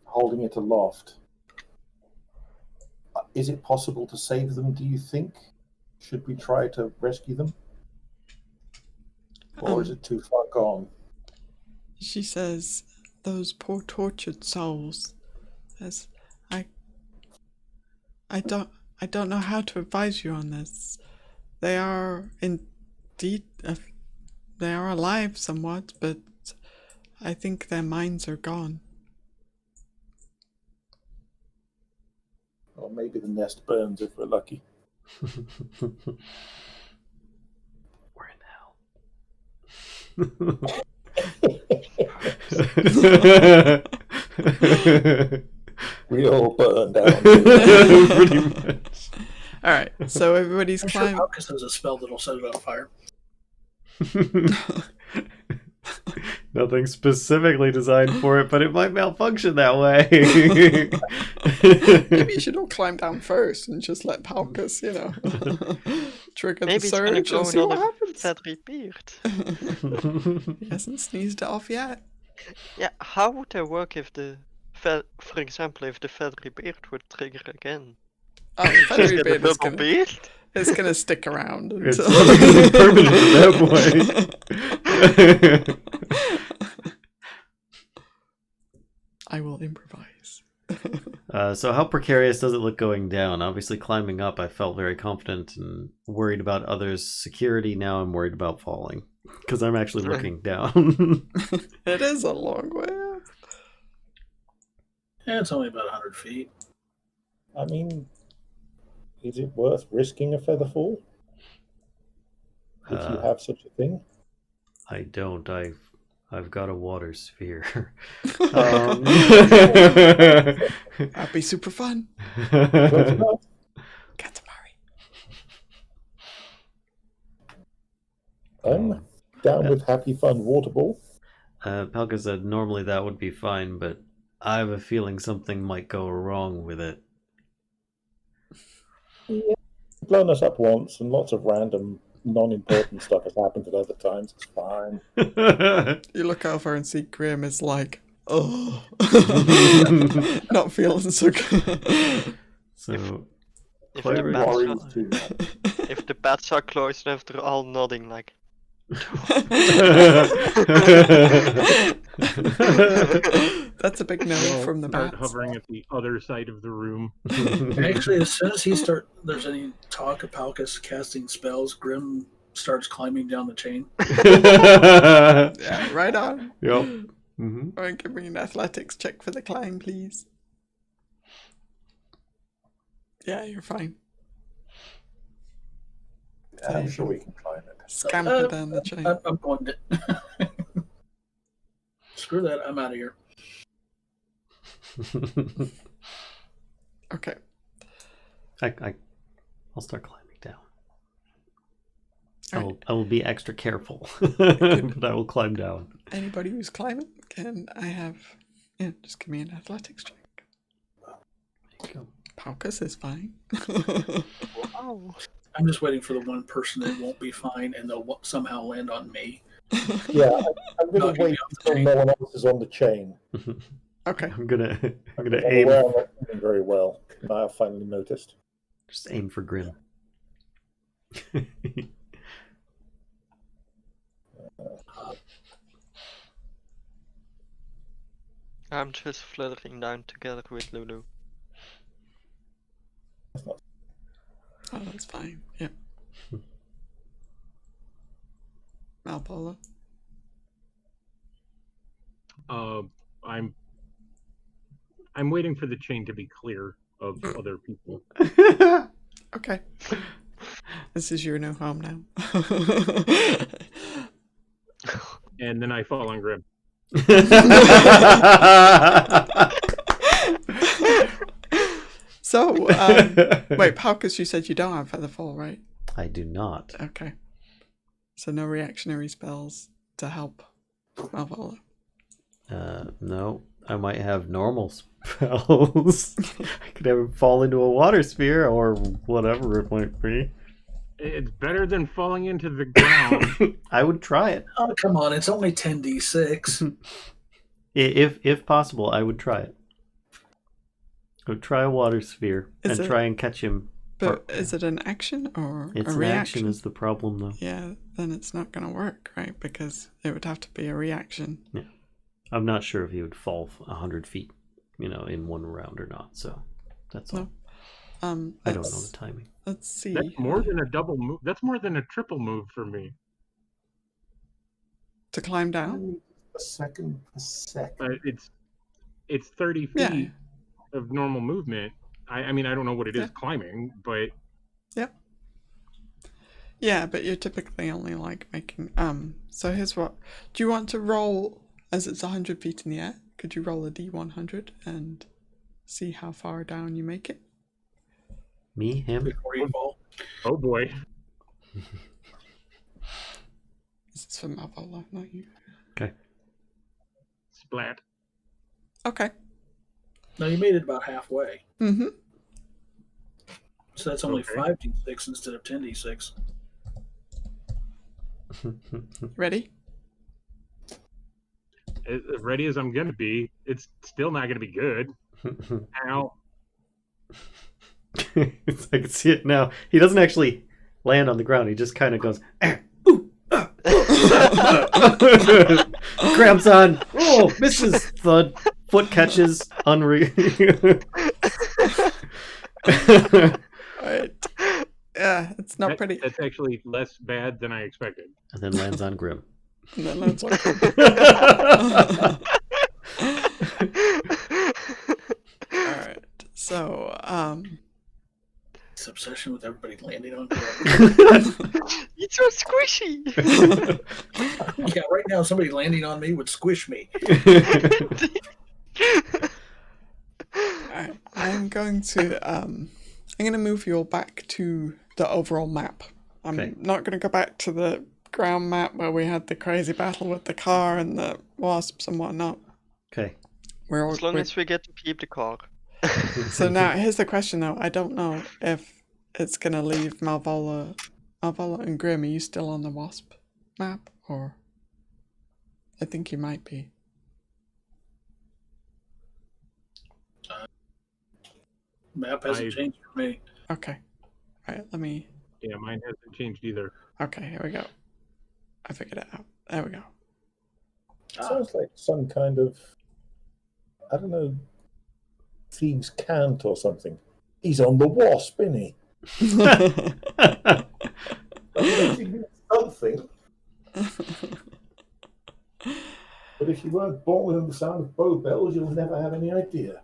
holding it aloft. Is it possible to save them, do you think? Should we try to rescue them? Or is it too far gone? She says, those poor tortured souls. As I don't know how to advise you on this. They are indeed they are alive somewhat, but I think their minds are gone. Or maybe the nest burns if we're lucky. we're in hell. We all burn down. Pretty much. Alright, so everybody's I'm sure climbing. Palkas has a spell that'll set it on fire. Nothing specifically designed for it, but it might malfunction that way. Maybe you should all climb down first and just let Palkas, trigger Maybe the it's gonna surge grow and see what another happens. feathery beard. He hasn't sneezed it off yet. Yeah, how would that work if for example, if the feathery beard would trigger again? Oh, the feathery Just get a beard is double gonna, beard? it's gonna stick around It's until permanent at that point. I will improvise. So how precarious does it look going down? Obviously, climbing up, I felt very confident and worried about others' security. Now I'm worried about falling because I'm actually looking down. It is a long way up. Yeah, it's only about 100 feet. I mean, is it worth risking a feather fall? If you have such a thing? I don't. I've got a water sphere. That'd be super fun. Close enough. Katamari. I'm down with happy fun water ball. Palka said normally that would be fine, but I have a feeling something might go wrong with it. Yeah. Blown us up once, and lots of random, non-important stuff has happened at other times. It's fine. You look over and see Grimm is like, oh, not feeling so good. So, If Coyra the, is bats Worries are, too much. if the bats are close enough, they're all nodding like. That's a big no I'll from the start bats. hovering at the other side of the room. Actually, as soon as there's any talk of Palkas casting spells, Grimm starts climbing down the chain. Yeah, right on. Yep. Mm-hmm. All right, give me an athletics check for the climb, please. Yeah, you're fine. I'm sure we can climb it. Scamper down the chain. I'm going to. Screw that. I'm out of here. Okay. I'll start climbing down. All right. I will be extra careful, but I will climb down. Anybody who's climbing, can I have... Yeah, just give me an athletics check. There you go. Palkas is fine. Wow. I'm just waiting for the one person that won't be fine and they'll somehow land on me. Yeah, I'm going Knocking to wait me off the until chain. no one else is on the chain. Okay. I'm gonna I'm aim. aware I'm not doing very well. I have finally noticed. Just aim for Grimm. I'm just fluttering down together with Lulu. Oh, that's fine. Yeah. Malvola. I'm waiting for the chain to be clear of other people. Okay. This is your new home now. And then I fall on Grimm. So, wait, Palkas, you said you don't have Featherfall, right? I do not. Okay. So no reactionary spells to help Malvola. No, I might have normal spells. I could have him fall into a water sphere or whatever it might be. It's better than falling into the ground. I would try it. Oh, come on. It's only 10d6. If possible, I would try it. I would try a water sphere Is and it- try and catch him. But is it an action or It's a an reaction? action is the problem, though. Yeah, then it's not going to work, right? Because it would have to be a reaction. I'm not sure if he would fall 100 feet, in one round or not. So that's all. No. I don't know the timing. Let's see. That's more than a double move. That's more than a triple move for me. To climb down? A second. It's 30 feet Yeah. of normal movement. I mean, I don't know what it is Yeah. climbing, but Yeah, but you're typically only like making so here's what. Do you want to roll as it's 100 feet in the air? Could you roll a D100 and see how far down you make it? Me, him. Before you fall. oh boy. This is for Malvola, not you. Splat. Okay. No, you made it about halfway. Mm-hmm. So that's only Okay. 5d6 instead of 10d6. Ready? As ready as I'm going to be, it's still not going to be good. Ow. I can see it now. He doesn't actually land on the ground. He just kind of goes, ooh, grabs on. Oh, misses. Thud. foot catches unreal. Right. Yeah, it's not pretty. That's actually less bad than I expected. And then lands on Grimm. And then it's like, all right. So, This obsession with everybody landing on. It's so squishy. Yeah, right now somebody landing on me would squish me. alright, I'm going to move you all back to the overall map. I'm Okay. not going to go back to the ground map where we had the crazy battle with the car and the wasps and whatnot. Okay. As long as we get to keep the car. So now here's the question though. I don't know if it's gonna leave Malvola and Grimm. Are you still on the Wasp map, or I think you might be. Map hasn't changed for me. Okay. Alright, let me. Yeah, mine hasn't changed either. Okay, here we go. I figured it out. There we go. Sounds like some kind of, I don't know, thieves' cant or something. He's on the Wasp, isn't he? Something. But if you weren't born within the sound of bow bells, you'll never have any idea.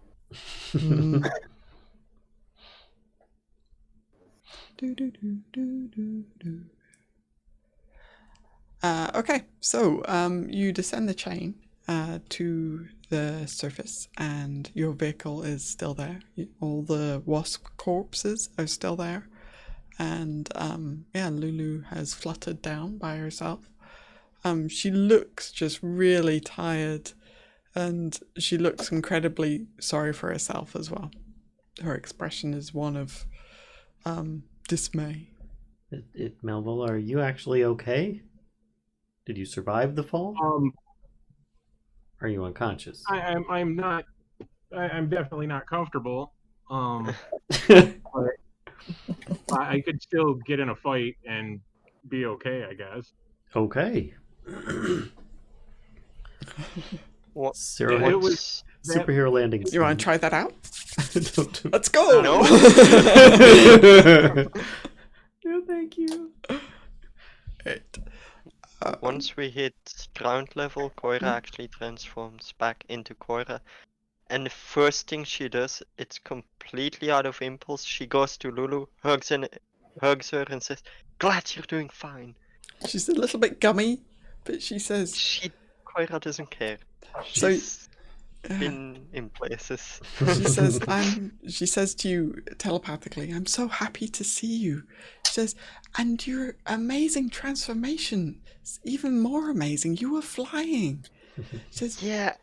Okay, so you descend the chain to the surface, and your vehicle is still there. All the wasp corpses are still there, and Lulu has fluttered down by herself. She looks just really tired, and she looks incredibly sorry for herself as well. Her expression is one of dismay. Malvola, are you actually okay? Did you survive the fall? Are you unconscious? I'm not. I'm definitely not comfortable. But I could still get in a fight and be okay, I guess. Okay. What? Sarah, It was superhero landing. You want to try that out? Don't do Let's go! No. No, thank you. Right. Once we hit ground level, Coyra actually transforms back into Coyra. And the first thing she does, it's completely out of impulse. She goes to Lulu, hugs her and says, "Glad you're doing fine." She's a little bit gummy, but she says... Coyra doesn't care. So- She's been in places. She says to you telepathically, "I'm so happy to see you." She says, "And your amazing transformation is even more amazing. You were flying." She says, Yeah,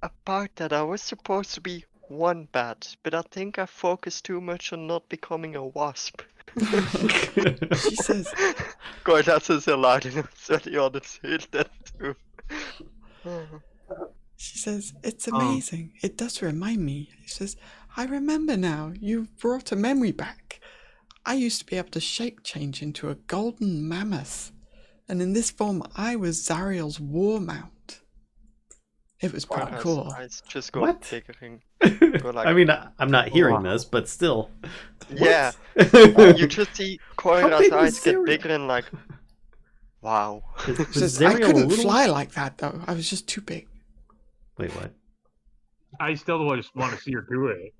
about that, I was supposed to be one bat, but I think I focused too much on not becoming a wasp. she says, Coyra says it loud enough so the others hear that too. She says, "It's amazing. It does remind me." She says, "I remember now. You've brought a memory back. I used to be able to shape change into a golden mammoth. And in this form, I was Zariel's war mount. It was pretty cool." Eyes just go What? tickling. Go like, I mean, I'm not hearing this, but still. yeah. What? You just see How Coyra's big was eyes get Zariel? bigger and like, wow. She Was says, "I Zariel a couldn't little- fly like that, though. I was just too big." Wait, what? I still just want to see her do it.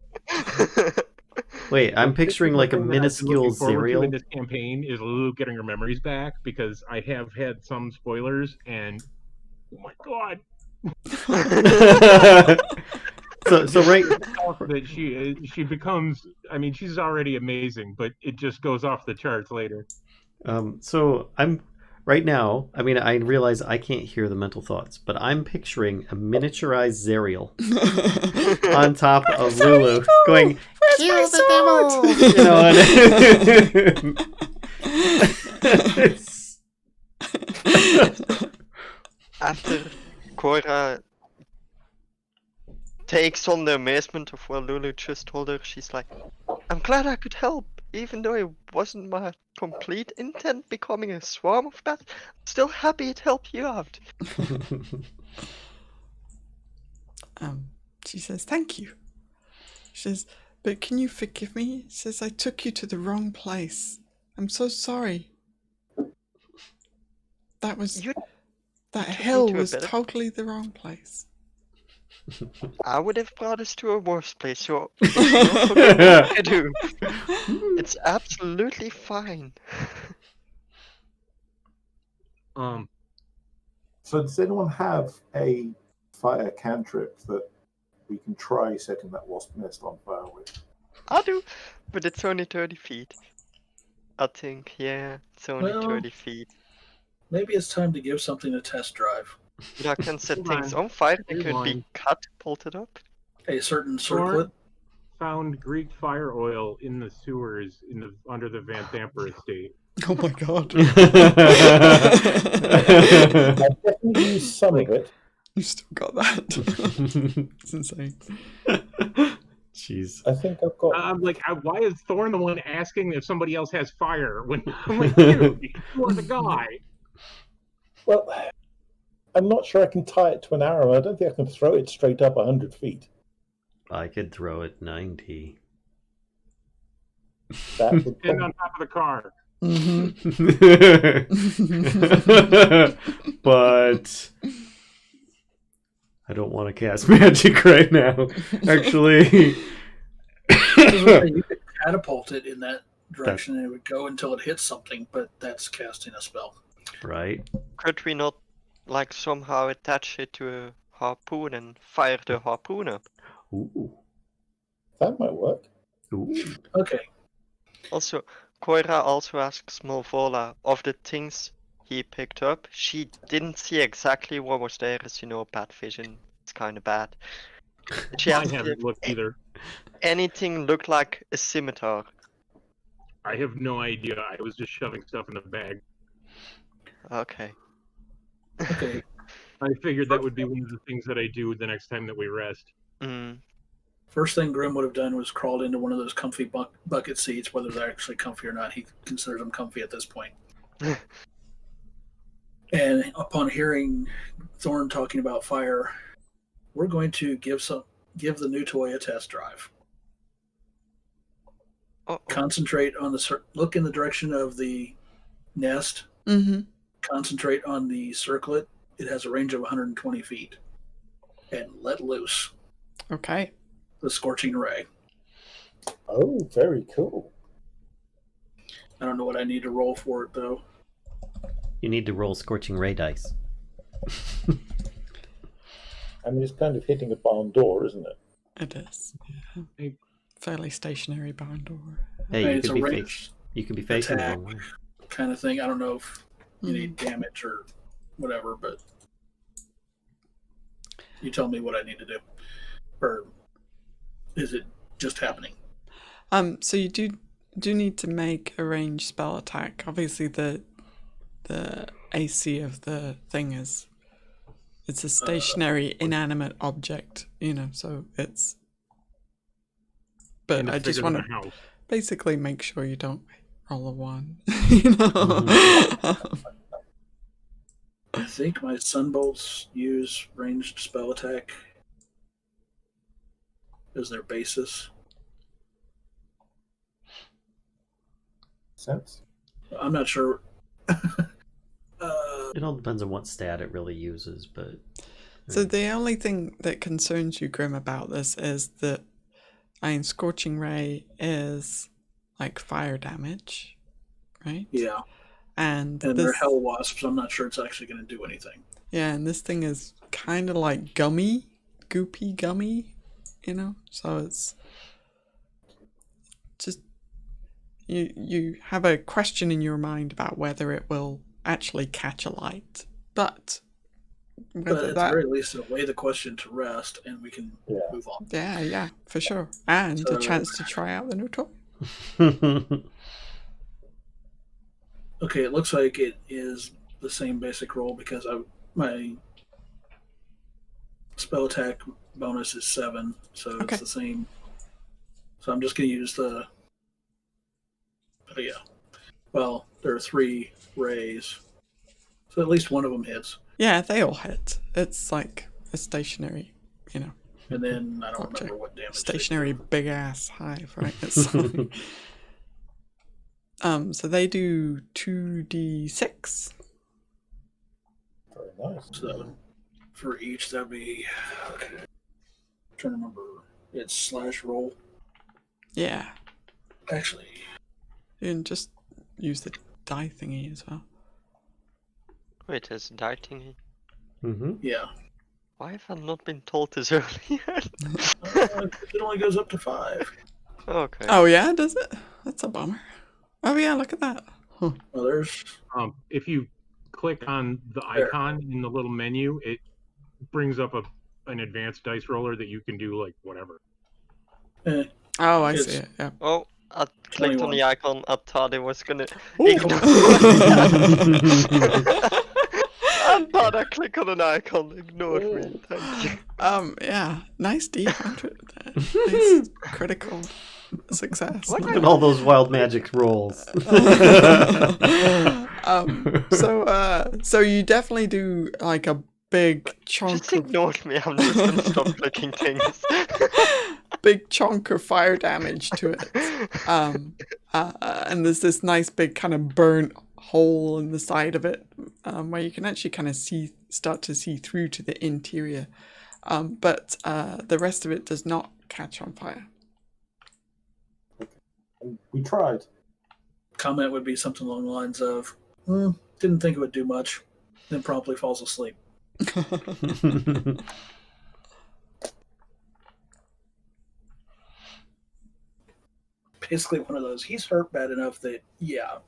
Wait, I'm picturing like a The thing that I've been minuscule looking forward to cereal. in this campaign is Lulu getting her memories back, because I have had some spoilers, and oh my god, so right. that she becomes. I mean, she's already amazing, but it just goes off the charts later. So I'm right now. I mean, I realize I can't hear the mental thoughts, but I'm picturing a miniaturized Zariel on top of Lulu, going, "Kill the devil!" You know. After Coyra takes on the amazement of what Lulu just told her, she's like, "I'm glad I could help, even though it wasn't my complete intent becoming a swarm of bats. I'm still happy it helped you out." She says, thank you. She says, but can you forgive me? She says, I took you to the wrong place. I'm so sorry. That You took me hill to a was better- totally the wrong place. I would have brought us to a worse place, so don't forget what I do. It's absolutely fine. So does anyone have a fire cantrip that we can try setting that wasp nest on fire with? I do, but it's only 30 feet. I think, yeah, it's only Well, 30 feet. Maybe it's time to give something a test drive. But I can set Hold things on. on fire. They could Rewind. be catapulted up. A certain Thorn circlet. found Greek fire oil in the sewers under the Van Thamper estate. Oh my god. I definitely use some of it. You still got that. It's insane. Jeez. I think I've got. I'm like, why is Thorn the one asking if somebody else has fire? When I'm like, dude, you are the guy. Well, I'm not sure I can tie it to an arrow. I don't think I can throw it straight up 100 feet. I could throw it 90. That would Stand on top of the car. But I don't want to cast magic right now. Actually, You could catapult it in that direction and it would go until it hits something, but that's casting a spell. right? Could we not, like, somehow attach it to a harpoon and fire the harpoon up? Ooh. That might work. Ooh. Okay. Also, Coyra also asks Malvola of the things he picked up. She didn't see exactly what was there, as you know, bad vision. It's kind of bad. She I asked haven't if looked either. anything looked like a scimitar. I have no idea. I was just shoving stuff in a bag. Okay. Okay. I figured that would be one of the things that I do the next time that we rest. Mm. First thing Grimm would have done was crawled into one of those comfy bucket seats, whether they're actually comfy or not. He considers them comfy at this point. And upon hearing Thorn talking about fire, we're going to give the new toy a test drive. Uh-oh. Concentrate on look in the direction of the nest. Mm-hmm. Concentrate on the circlet. It has a range of 120 feet. And let loose Okay. the scorching ray. Oh, very cool. I don't know what I need to roll for it, though. You need to roll scorching ray dice. I mean, it's kind of hitting a barn door, isn't it? It is. Yeah. Hey. Fairly stationary barn door. Hey, Hey, you it's could a be range you could be facing the attack. wrong way. Kind of thing. I don't know if you Mm. need damage or whatever, but you tell me what I need to do. Or is it just happening? So you do need to make a ranged spell attack. Obviously the AC of the thing is it's a stationary inanimate object, so it's but And I it's just bigger want than to a house. basically make sure you don't roll a 1. I think my sunbolts use ranged spell attack as their basis. Sense. I'm not sure. It all depends on what stat it really uses, but So the only thing that concerns you, Grimm, about this is that Scorching Ray is like fire damage, right? Yeah. And And this, they're hell wasps. I'm not sure it's actually going to do anything. yeah, and this thing is kind of like goopy gummy, So it's just you have a question in your mind about whether it will actually catch a light, but But whether at the very least, it'll lay the question to rest, and we can move on. yeah, for sure, and a So- chance to try out the new toy. Okay, it looks like it is the same basic roll because my spell attack bonus is 7, so Okay. it's the same. So I'm just going to use the. Oh yeah. Well, there are 3 rays, so at least one of them hits. Yeah, they all hit. It's like a stationary, And then I don't remember what damage. Stationary big ass hive, right? So, so they do 2d6. Very nice. So for each, that'd be. Okay. I'm trying to remember. It's slash roll. Yeah. Actually. You can just use the die thingy as well. Wait, there's a die thingy. Yeah. Why have I not been told this earlier? It only goes up to 5. Okay. Oh yeah, does it? That's a bummer. Oh yeah, look at that. Huh. Well, there's. If you click on the icon in the little menu, it brings up an advanced dice roller that you can do like whatever. Oh, I It's- see it. Yeah. Oh, I clicked on 21. the icon. I thought it was gonna Ooh. ignore. I thought I clicked on an icon. Ignored me. Thank you. Yeah. Nice D100. Nice critical success. Look at all those wild magic rolls. So you definitely do like a big chunk Just of ignored me. I'm just gonna stop clicking things. big chunk of fire damage to it. And there's this nice big kind of burnt hole in the side of it, where you can actually kind of start to see through to the interior. But the rest of it does not catch on fire. We tried. Comment would be something along the lines of, didn't think it would do much, then promptly falls asleep. Basically one of those, he's hurt bad enough that, yeah.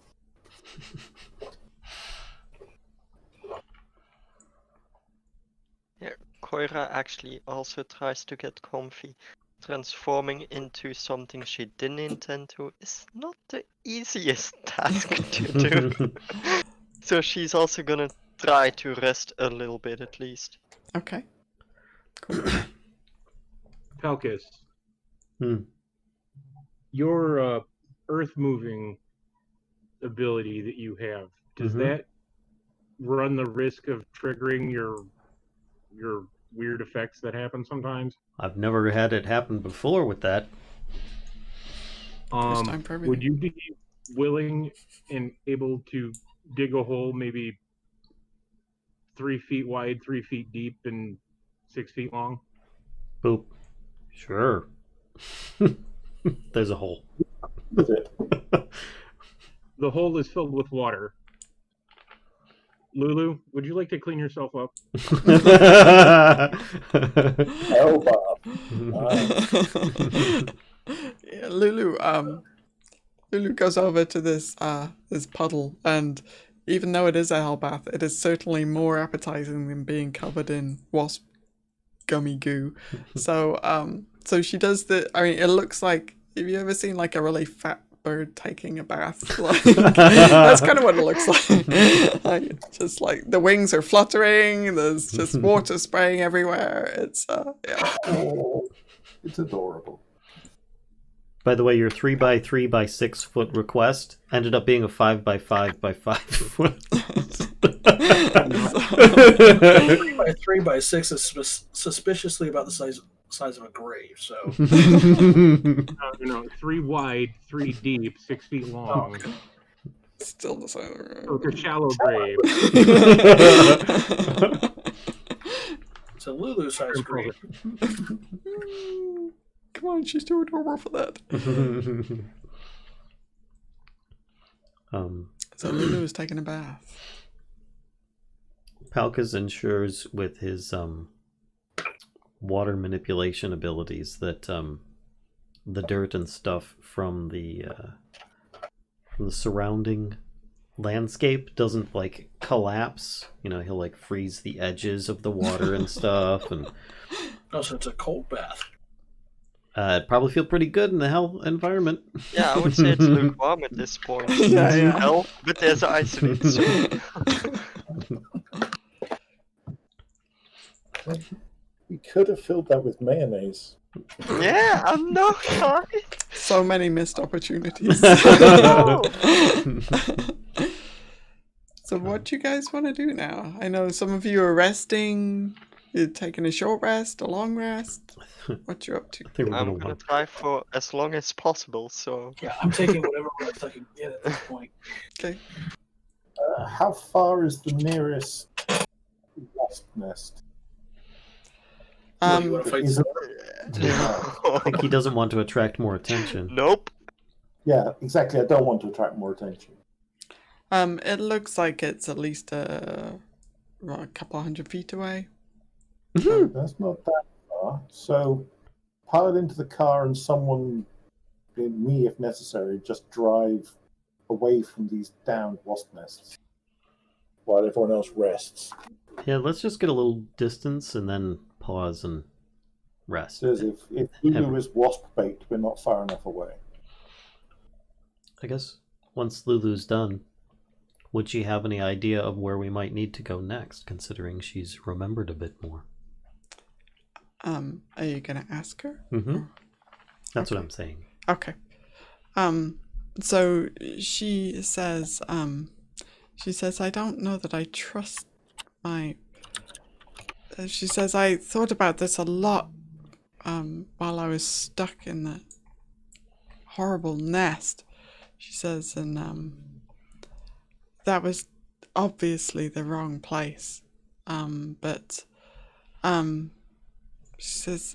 Yeah, Coyra actually also tries to get comfy. Transforming into something she didn't intend to is not the easiest task to do. So she's also gonna try to rest a little bit at least. Okay. Palkas, Hmm. your earth moving ability that you have, does that run the risk of triggering your weird effects that happen sometimes? I've never had it happen before with that. First time for everything. Would you be willing and able to dig a hole maybe 3 feet wide, 3 feet deep, and 6 feet long? Boop. Sure. There's a hole. Is it? The hole is filled with water. Lulu, would you like to clean yourself up? Oh, Bob. Yeah, Lulu goes over to this this puddle, and even though it is a hell bath, it is certainly more appetizing than being covered in wasp gummy goo. So so she does it looks like, have you ever seen like a really fat bird taking a bath? Like, that's kind of what it looks like. Just like the wings are fluttering, there's just water spraying everywhere. It's yeah. Oh, it's adorable. By the way, your 3x3 by 6 foot request ended up being a 5x5 by 5 foot. 3 by 6 is suspiciously about the size of a grave, so. No, 3 wide, 3 deep, 6 feet long. Still the same. So it's a shallow grave. It's a Lulu sized grave. Come on, she's too adorable for that. So Lulu is taking a bath. Palkas ensures with his water manipulation abilities that the dirt and stuff from the surrounding landscape doesn't like collapse. You know, he'll like freeze the edges of the water and stuff, and Oh, so it's a cold bath. it'd probably feel pretty good in the hell environment. Yeah, I would say it's lukewarm at this point. Yeah, yeah. Hell, but there's ice in it. So. We could have filled that with mayonnaise. Yeah, I'm not sorry. So many missed opportunities. No. So what do you guys want to do now? I know some of you are resting. You taking a short rest, a long rest? What you up to? I think we're I'm gonna gonna want. try for as long as possible, so... Yeah, I'm taking whatever rest I can get at this point. Okay. How far is the nearest wasp nest? What, do you want to fight? Is it... I think he doesn't want to attract more attention. Nope. Yeah, exactly. I don't want to attract more attention. It looks like it's at least a couple 100 feet away. So that's not that far. So pile into the car and someone, me if necessary, just drive away from these downed wasp nests while everyone else rests. Yeah, let's just get a little distance and then pause and rest. Says if Lulu is wasp bait, we're not far enough away. I guess once Lulu's done, would she have any idea of where we might need to go next, considering she's remembered a bit more? Are you gonna ask her? Mm-hmm. That's what I'm saying. Okay. So she says, I don't know that I trust my... she says, I thought about this a lot while I was stuck in the horrible nest. She says, and that was obviously the wrong place. But she says,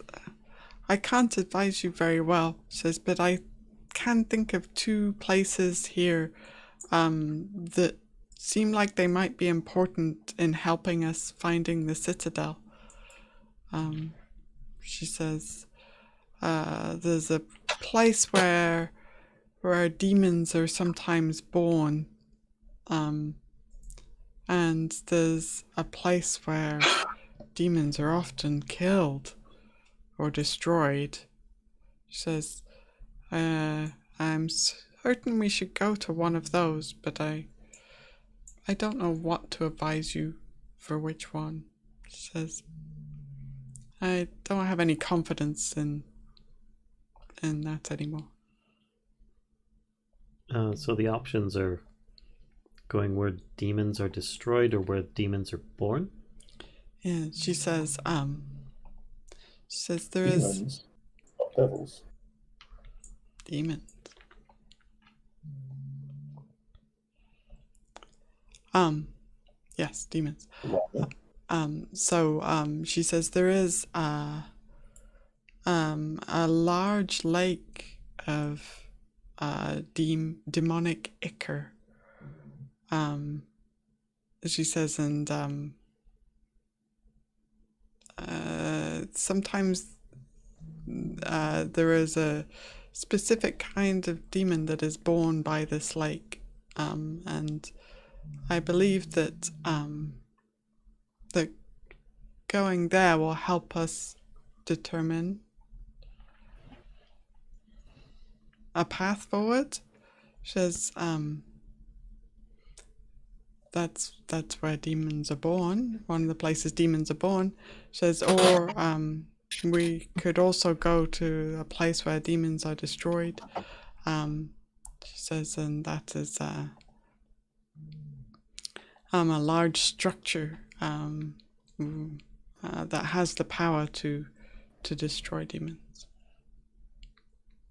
I can't advise you very well. She says, but I can think of two places here that seem like they might be important in helping us finding the citadel. She says, there's a place where demons are sometimes born, and there's a place where demons are often killed or destroyed. She says, I'm certain we should go to one of those, but I don't know what to advise you for which one. She says, I don't have any confidence in that anymore. So the options are going where demons are destroyed or where demons are born? Yeah, she says there Demons, is not devils. demons. Yes, demons. Right. She says there is a large lake of demonic ichor. She says, and sometimes there is a specific kind of demon that is born by this lake, and I believe that that going there will help us determine a path forward. She says, that's where demons are born. One of the places demons are born. She says, or we could also go to a place where demons are destroyed. She says, and that is a large structure that has the power to destroy demons.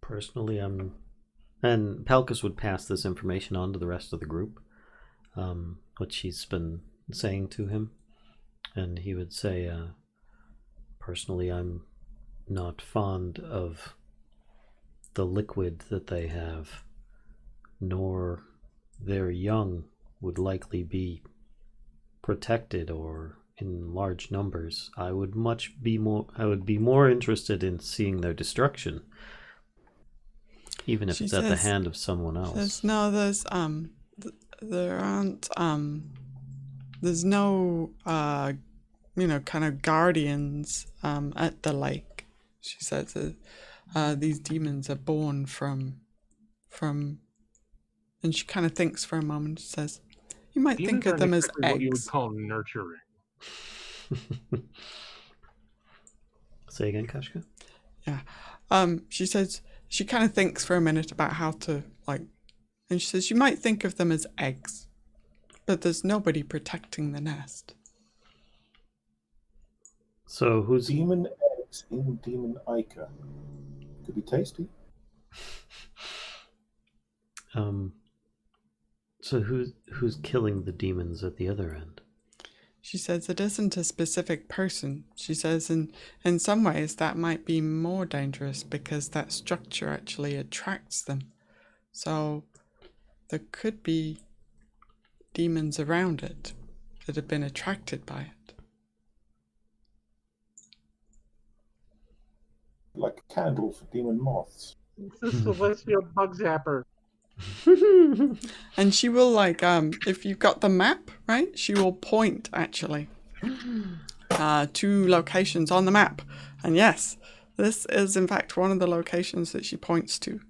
Personally, and Palkas would pass this information on to the rest of the group, what she's been saying to him, and he would say, personally, I'm not fond of the liquid that they have, nor their young would likely be protected or in large numbers. I would be more interested in seeing their destruction, even if it's at the hand of someone else. There's no kind of guardians at the lake. She says these demons are born from, and she kind of thinks for a moment. She says, you might think of them as eggs. What you would call nurturing. Say again, Kashcah? Yeah. She says she kind of thinks for a minute about how to and she says you might think of them as eggs, but there's nobody protecting the nest. So who's Demon eggs in demon ichor. Could be tasty. So who's killing the demons at the other end? She says it isn't a specific person. She says in some ways that might be more dangerous because that structure actually attracts them. So there could be demons around it that have been attracted by it. Like a candle for demon moths. It's a celestial bug zapper. And she will, like, if you've got the map, right, she will point actually to locations on the map. And yes, this is in fact one of the locations that she points to.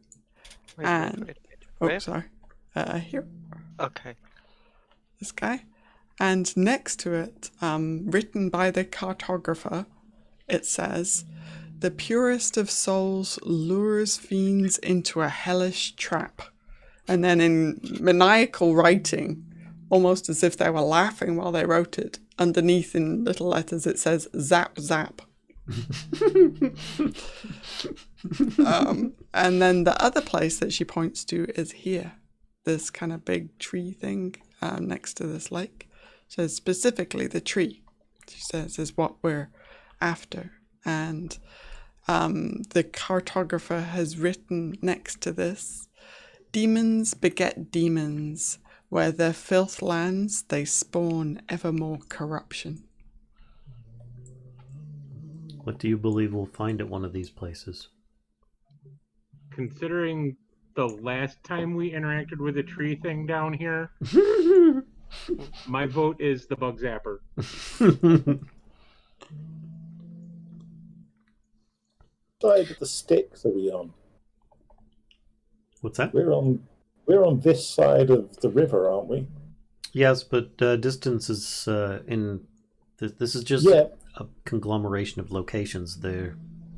Wait. Oh, Where? sorry. Here, Okay. this guy. And next to it, written by the cartographer, it says, "The purest of souls lures fiends into a hellish trap." And then in maniacal writing, almost as if they were laughing while they wrote it, underneath in little letters it says, "Zap, zap." And then the other place that she points to is here. This kind of big tree thing next to this lake. So specifically the tree, she says, is what we're after. And the cartographer has written next to this, "Demons beget demons. Where their filth lands, they spawn ever more corruption." What do you believe we'll find at one of these places? Considering the last time we interacted with a tree thing down here, my vote is the bug zapper. Side of the sticks are we on? What's that? We're on this side of the river, aren't we? Yes, but distance is in. This is just Yeah. a conglomeration of locations. They're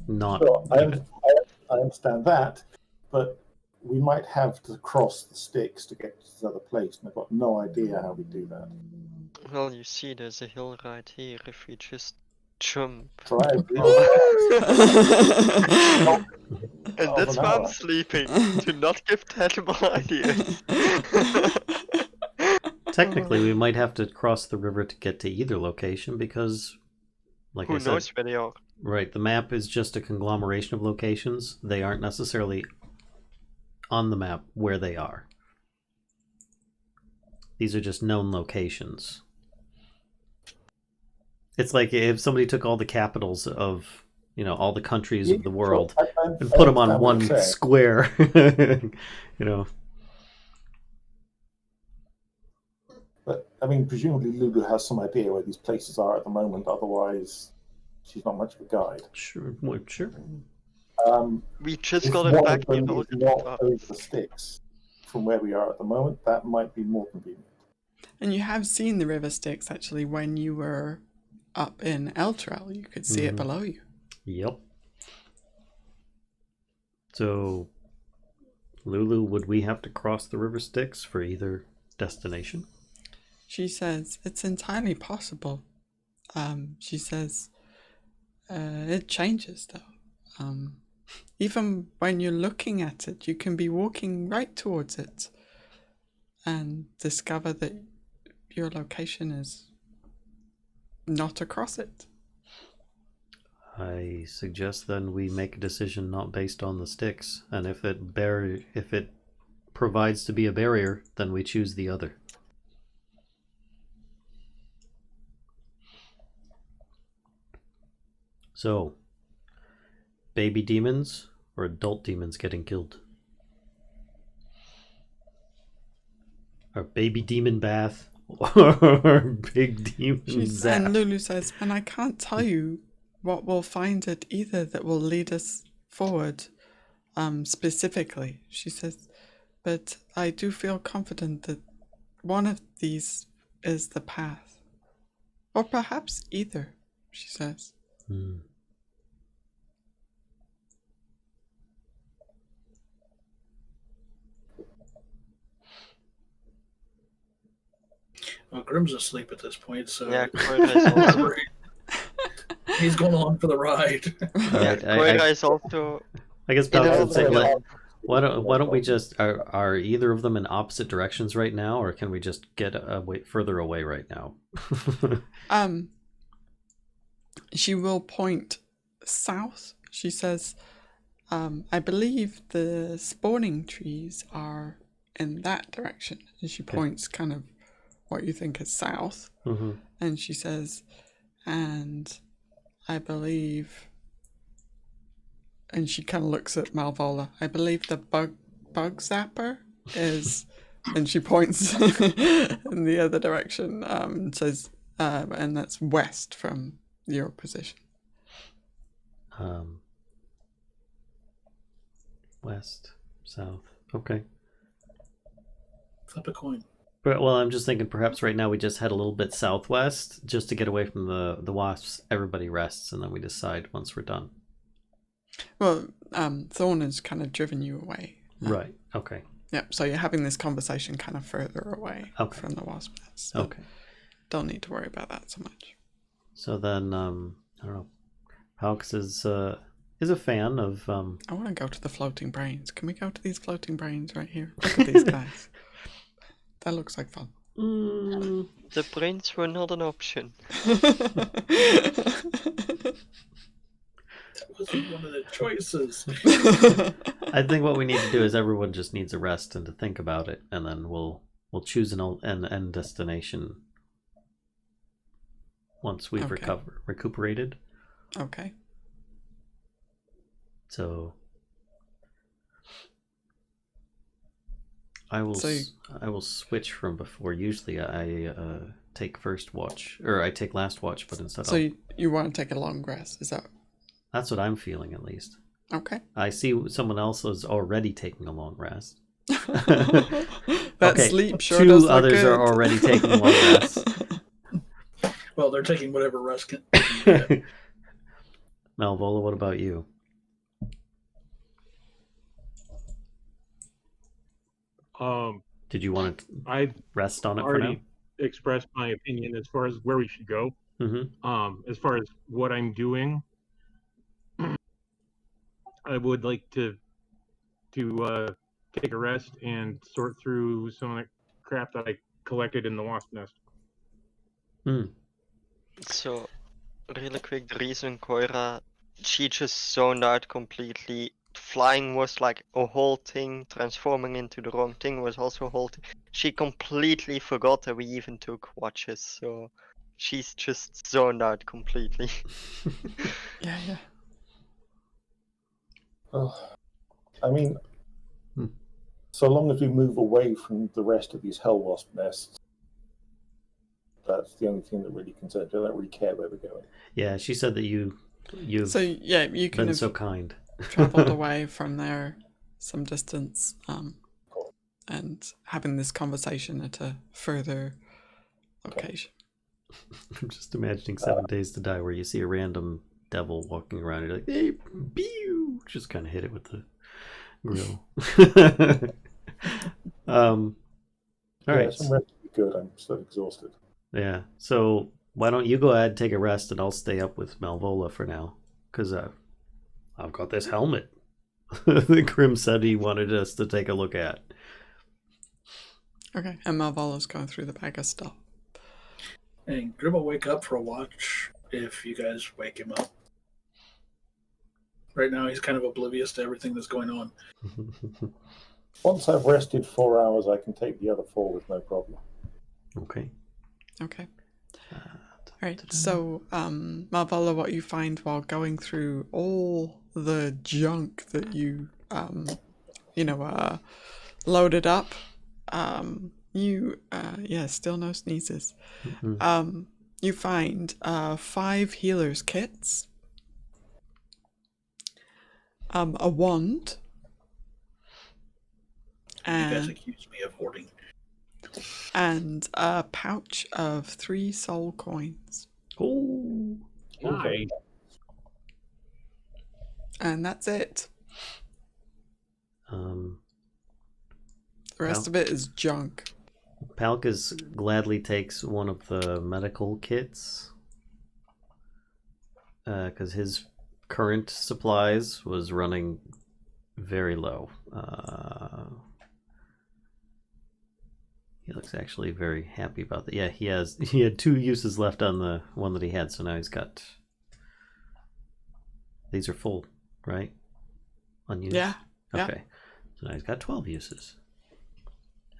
not. Sure, I understand that, but we might have to cross the sticks to get to this other place, and I've got no idea how we do that. Well, you see, there's a hill right here. If we just jump. Try it. And that's why I'm sleeping. Do not give terrible ideas. Technically, we might have to cross the river to get to either location because, like Who I said, knows where they are? right, the map is just a conglomeration of locations. They aren't necessarily on the map where they are. These are just known locations. It's like if somebody took all the capitals of, all the countries of the world and put them on one square, But, I mean, presumably Lulu has some idea where these places are at the moment, otherwise she's not much of a guide. Sure. We just If got one it of back in them is not over the sticks from where we are at the moment, that might be more convenient. And you have seen the river Styx actually when you were up in Outtro. You could see it below you. Yep. So, Lulu, would we have to cross the river Styx for either destination? She says it's entirely possible. She says it changes though. Even when you're looking at it, you can be walking right towards it and discover that your location is not across it. I suggest then we make a decision not based on the sticks, and if it provides to be a barrier, then we choose the other. So, baby demons or adult demons getting killed? Or baby demon bath or big demon zap? And Lulu says, and I can't tell you what we'll find it either that will lead us forward specifically. She says, but I do feel confident that one of these is the path. Or perhaps either, she says. Well, Grimm's asleep at this point, so Yeah, Coyra is also. He's going along for the ride. Alright, Coyra is also I guess in Palkas would another say, direction. why don't we just are either of them in opposite directions right now, or can we just get further away right now? She will point south. She says, I believe the spawning trees are in that direction. And she points kind of what you think is south. Mm-hmm. And she says, and I believe, and she kind of looks at Malvola, I believe the bug zapper is, and she points in the other direction, and says, and that's west from your position. West, south. Okay. Flip a coin. But, well, I'm just thinking perhaps right now we just head a little bit southwest just to get away from the wasps. Everybody rests, and then we decide once we're done. Well, Thorn has kind of driven you away. Right. Okay. Yep. So you're having this conversation kind of further away from the wasp nest. So okay. Don't need to worry about that so much. So then, I don't know. Palkas is a fan of. I want to go to the floating brains. Can we go to these floating brains right here? Look at these guys. That looks like fun. The brains were not an option. That wasn't one of the choices. I think what we need to do is everyone just needs a rest and to think about it, and then we'll choose an end destination once we've recuperated. Okay. So I will switch from before. Usually I take first watch, or I take last watch, but instead. So you want to take a long rest? Is that? That's what I'm feeling, at least. Okay. I see someone else is already taking a long rest. That sleep sure two does look others good. are already taking long rests. Well, they're taking whatever rest can get. Malvola, what about you? Did you want to rest on it for now? Already expressed my opinion as far as where we should go. Mm-hmm. As far as what I'm doing, I would like to take a rest and sort through some of the crap that I collected in the wasp nest. So, really quick, the reason Coyra, she just zoned out completely. Flying was like a whole thing, transforming into the wrong thing was also a whole thing. She completely forgot that we even took watches, so she's just zoned out completely. Yeah. Oh, I mean, so long as we move away from the rest of these hell wasp nests, that's the only thing that really concerns me. I don't really care where we're going. Yeah, she said that you've you can been so kind. traveled away from there some distance, and having this conversation at a further location. I'm just imagining 7 Days to Die, where you see a random devil walking around, and you're like, hey, pew! Just kind of hit it with the grill. All right. Some rest would be good. I'm so exhausted. Yeah. So why don't you go ahead, take a rest, and I'll stay up with Malvola for now, because I've got this helmet that Grimm said he wanted us to take a look at. Okay, and Malvola's going through the bag of stuff. And Grimm will wake up for a watch if you guys wake him up. Right now, he's kind of oblivious to everything that's going on. Once I've rested 4 hours, I can take the other 4 with no problem. Okay. All right. So, Malvola, what you find while going through all the junk that you, loaded up, still no sneezes. Mm-hmm. You find 5 healers kits, a wand, You guys accuse me of hoarding. and a pouch of 3 soul coins. Oh, Nice. And that's it. Um, The rest of it is junk. Palkas gladly takes one of the medical kits because his current supplies was running very low. He looks actually very happy about that. Yeah, he had 2 uses left on the one that he had, so now he's got. These are full, right? Unused? Yeah. Okay. So now he's got 12 uses.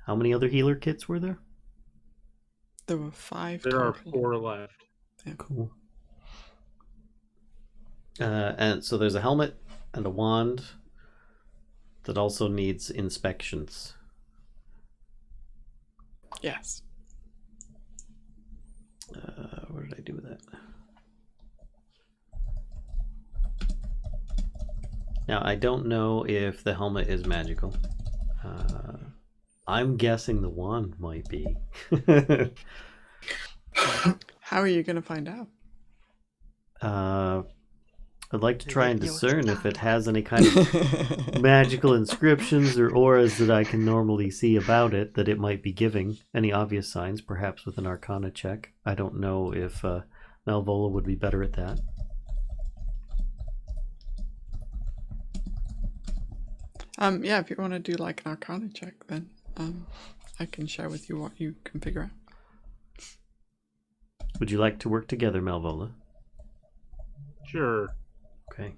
How many other healer kits were there? There were 5 There are total. 4 left. Yeah. Cool. And so there's a helmet and a wand that also needs inspections. Yes. What did I do with that? Now, I don't know if the helmet is magical. I'm guessing the wand might be. How are you going to find out? I'd like to try and discern if it has any kind of magical inscriptions or auras that I can normally see about it that it might be giving. Any obvious signs, perhaps with an Arcana check. I don't know if Malvola would be better at that. Yeah, if you want to do like an Arcana check, then I can share with you what you can figure out. Would you like to work together, Malvola? Sure. Okay.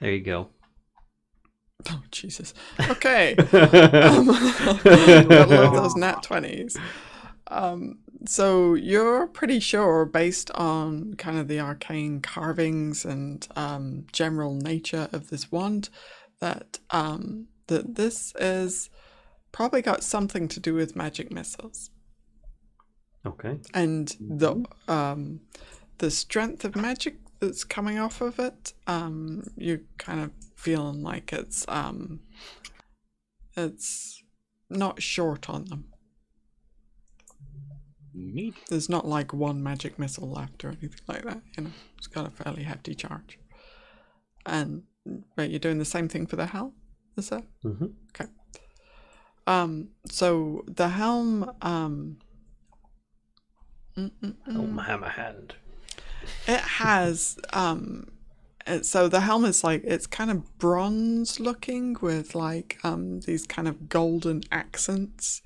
There you go. Oh, Jesus. Okay. I love those nat 20s. So you're pretty sure, based on kind of the arcane carvings and general nature of this wand, that that this is probably got something to do with magic missiles. Okay. And the strength of magic that's coming off of it, you're kind of feeling like it's not short on them. Neat. There's not like one magic missile left or anything like that. You know, it's got a fairly hefty charge. And but you're doing the same thing for the helm, is that? Mm-hmm. Okay. So the helm. Hammerhand. It has so the helm is like, it's kind of bronze looking with like these kind of golden accents,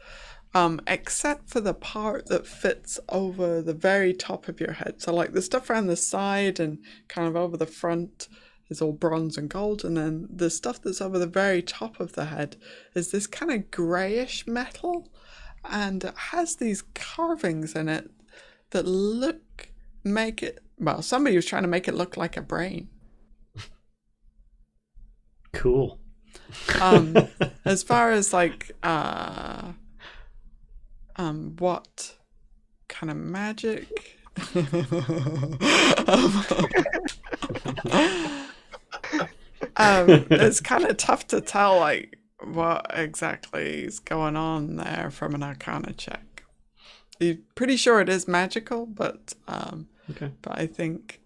except for the part that fits over the very top of your head. So like the stuff around the side and kind of over the front is all bronze and gold, and then the stuff that's over the very top of the head is this kind of grayish metal, and it has these carvings in it that make it, well, somebody was trying to make it look like a brain. Cool. As far as like what kind of magic it's kind of tough to tell like what exactly is going on there from an Arcana check. You're pretty sure it is magical, but Okay. but I think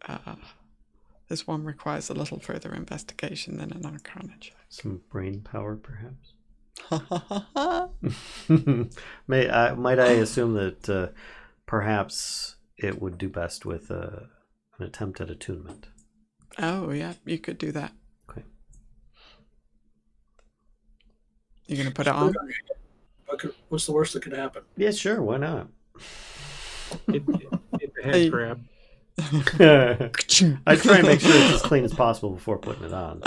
this one requires a little further investigation than an Arcana check. Some brain power, perhaps. Might I assume that perhaps it would do best with an attempt at attunement? Oh yeah, you could do that. Okay. You're gonna put it on? What's the worst that could happen? Yeah, sure. Why not? It's a head grab. I try and make sure it's as clean as possible before putting it on.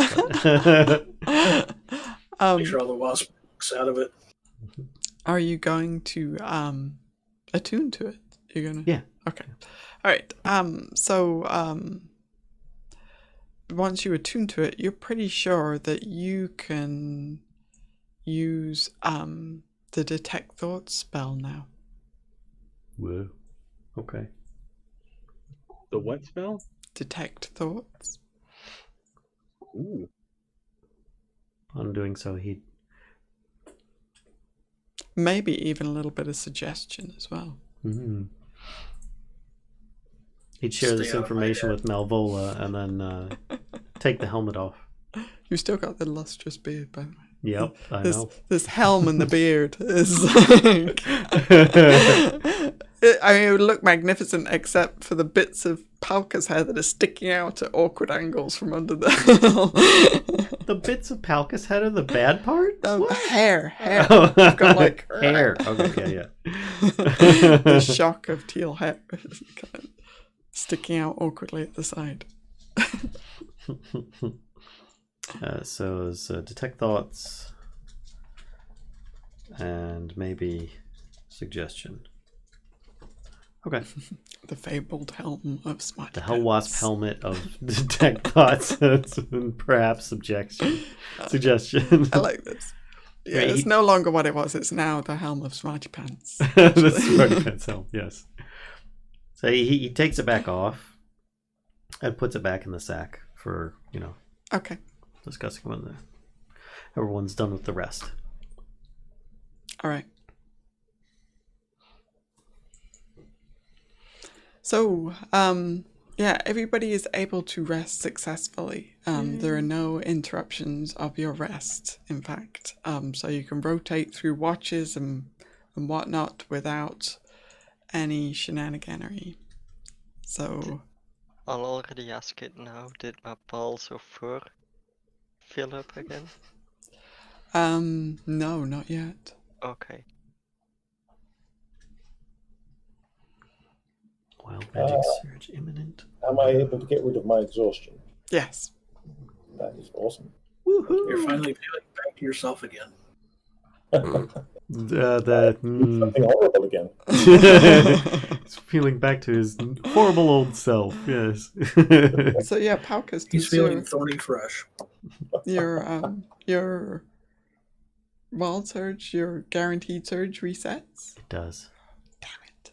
Make sure all the wasp looks out of it. Are you going to attune to it? You're gonna. Yeah. Okay. All right. So once you attune to it, you're pretty sure that you can use the detect thoughts spell now. Whoa. Okay. The what spell? Detect thoughts. Ooh. On doing so, he Maybe even a little bit of suggestion as well. he'd share Stay this out of my information head. with Malvola and then take the helmet off. You still got the lustrous beard, by the way. Yep, I This know. this helm and the beard is like, it would look magnificent except for the bits of Palkas hair that are sticking out at awkward angles from under the The bits of Palkas head are the bad part? hair. Oh. I've got like hair. Okay, yeah. the shock of teal hair kind of sticking out awkwardly at the side. So it's detect thoughts and maybe suggestion. Okay. The fabled helm of smart. The Hell Wasp helmet of detect thoughts and perhaps suggestion. I like this. Yeah, Wait, it's no longer what it was. It's now the helm of Smarty Pants. The Smarty Pants helm, yes. So he takes it back off and puts it back in the sack for, Okay. discussing when everyone's done with the rest. All right. So, everybody is able to rest successfully. There are no interruptions of your rest, in fact. So you can rotate through watches and whatnot without any shenaniganery. So... I'll already ask it now. Did my balls of fur fill up again? No, not yet. Okay. Wild magic surge imminent. Am I able to get rid of my exhaustion? Yes. That is awesome. Woohoo! You're finally feeling back to yourself again. Something horrible again. He's feeling back to his horrible old self, yes. So yeah, Palkas, He's feeling thorny fresh. your wild surge, your guaranteed surge resets. It does. Damn it.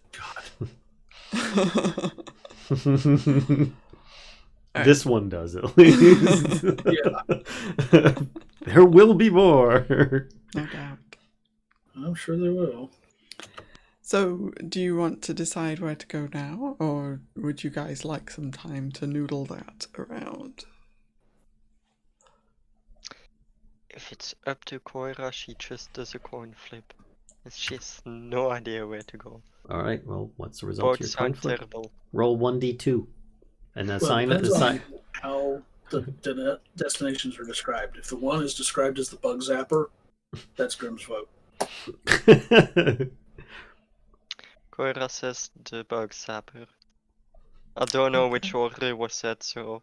This one does, at least. Yeah. There will be more. No doubt. I'm sure they will. So, do you want to decide where to go now, or would you guys like some time to noodle that around? If it's up to Coyra, she just does a coin flip. She has no idea where to go. All right, well, what's the result Both of your sound conflict? terrible. Roll 1d2. And assign it. Depends on how the destinations are described. If the one is described as the bug zapper, that's Grimm's vote. Coyra says the bug zapper. I don't know which order was said, so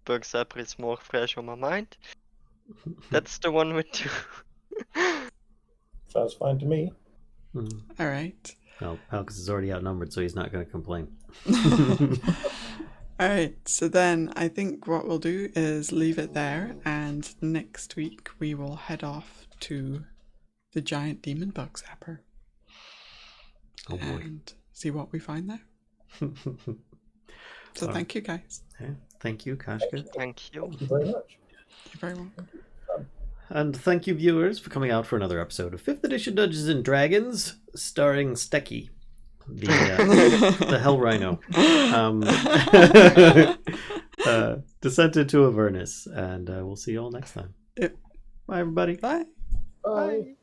bug zapper is more fresh on my mind. That's the one with two. Sounds fine to me. All right. Well, Palkas is already outnumbered, so he's not going to complain. All right. So then I think what we'll do is leave it there, and next week we will head off to the giant demon bug zapper. Oh boy. And see what we find there. So thank you guys. Yeah, thank you, Kashcah. Thank you. Thank you very much. You're very welcome. And thank you, viewers, for coming out for another episode of 5th Edition Dungeons and Dragons, starring Stecky, the Hell Rhino. Descent into Avernus, and we'll see you all next time. Yep. Bye, everybody. Bye. Bye. Bye.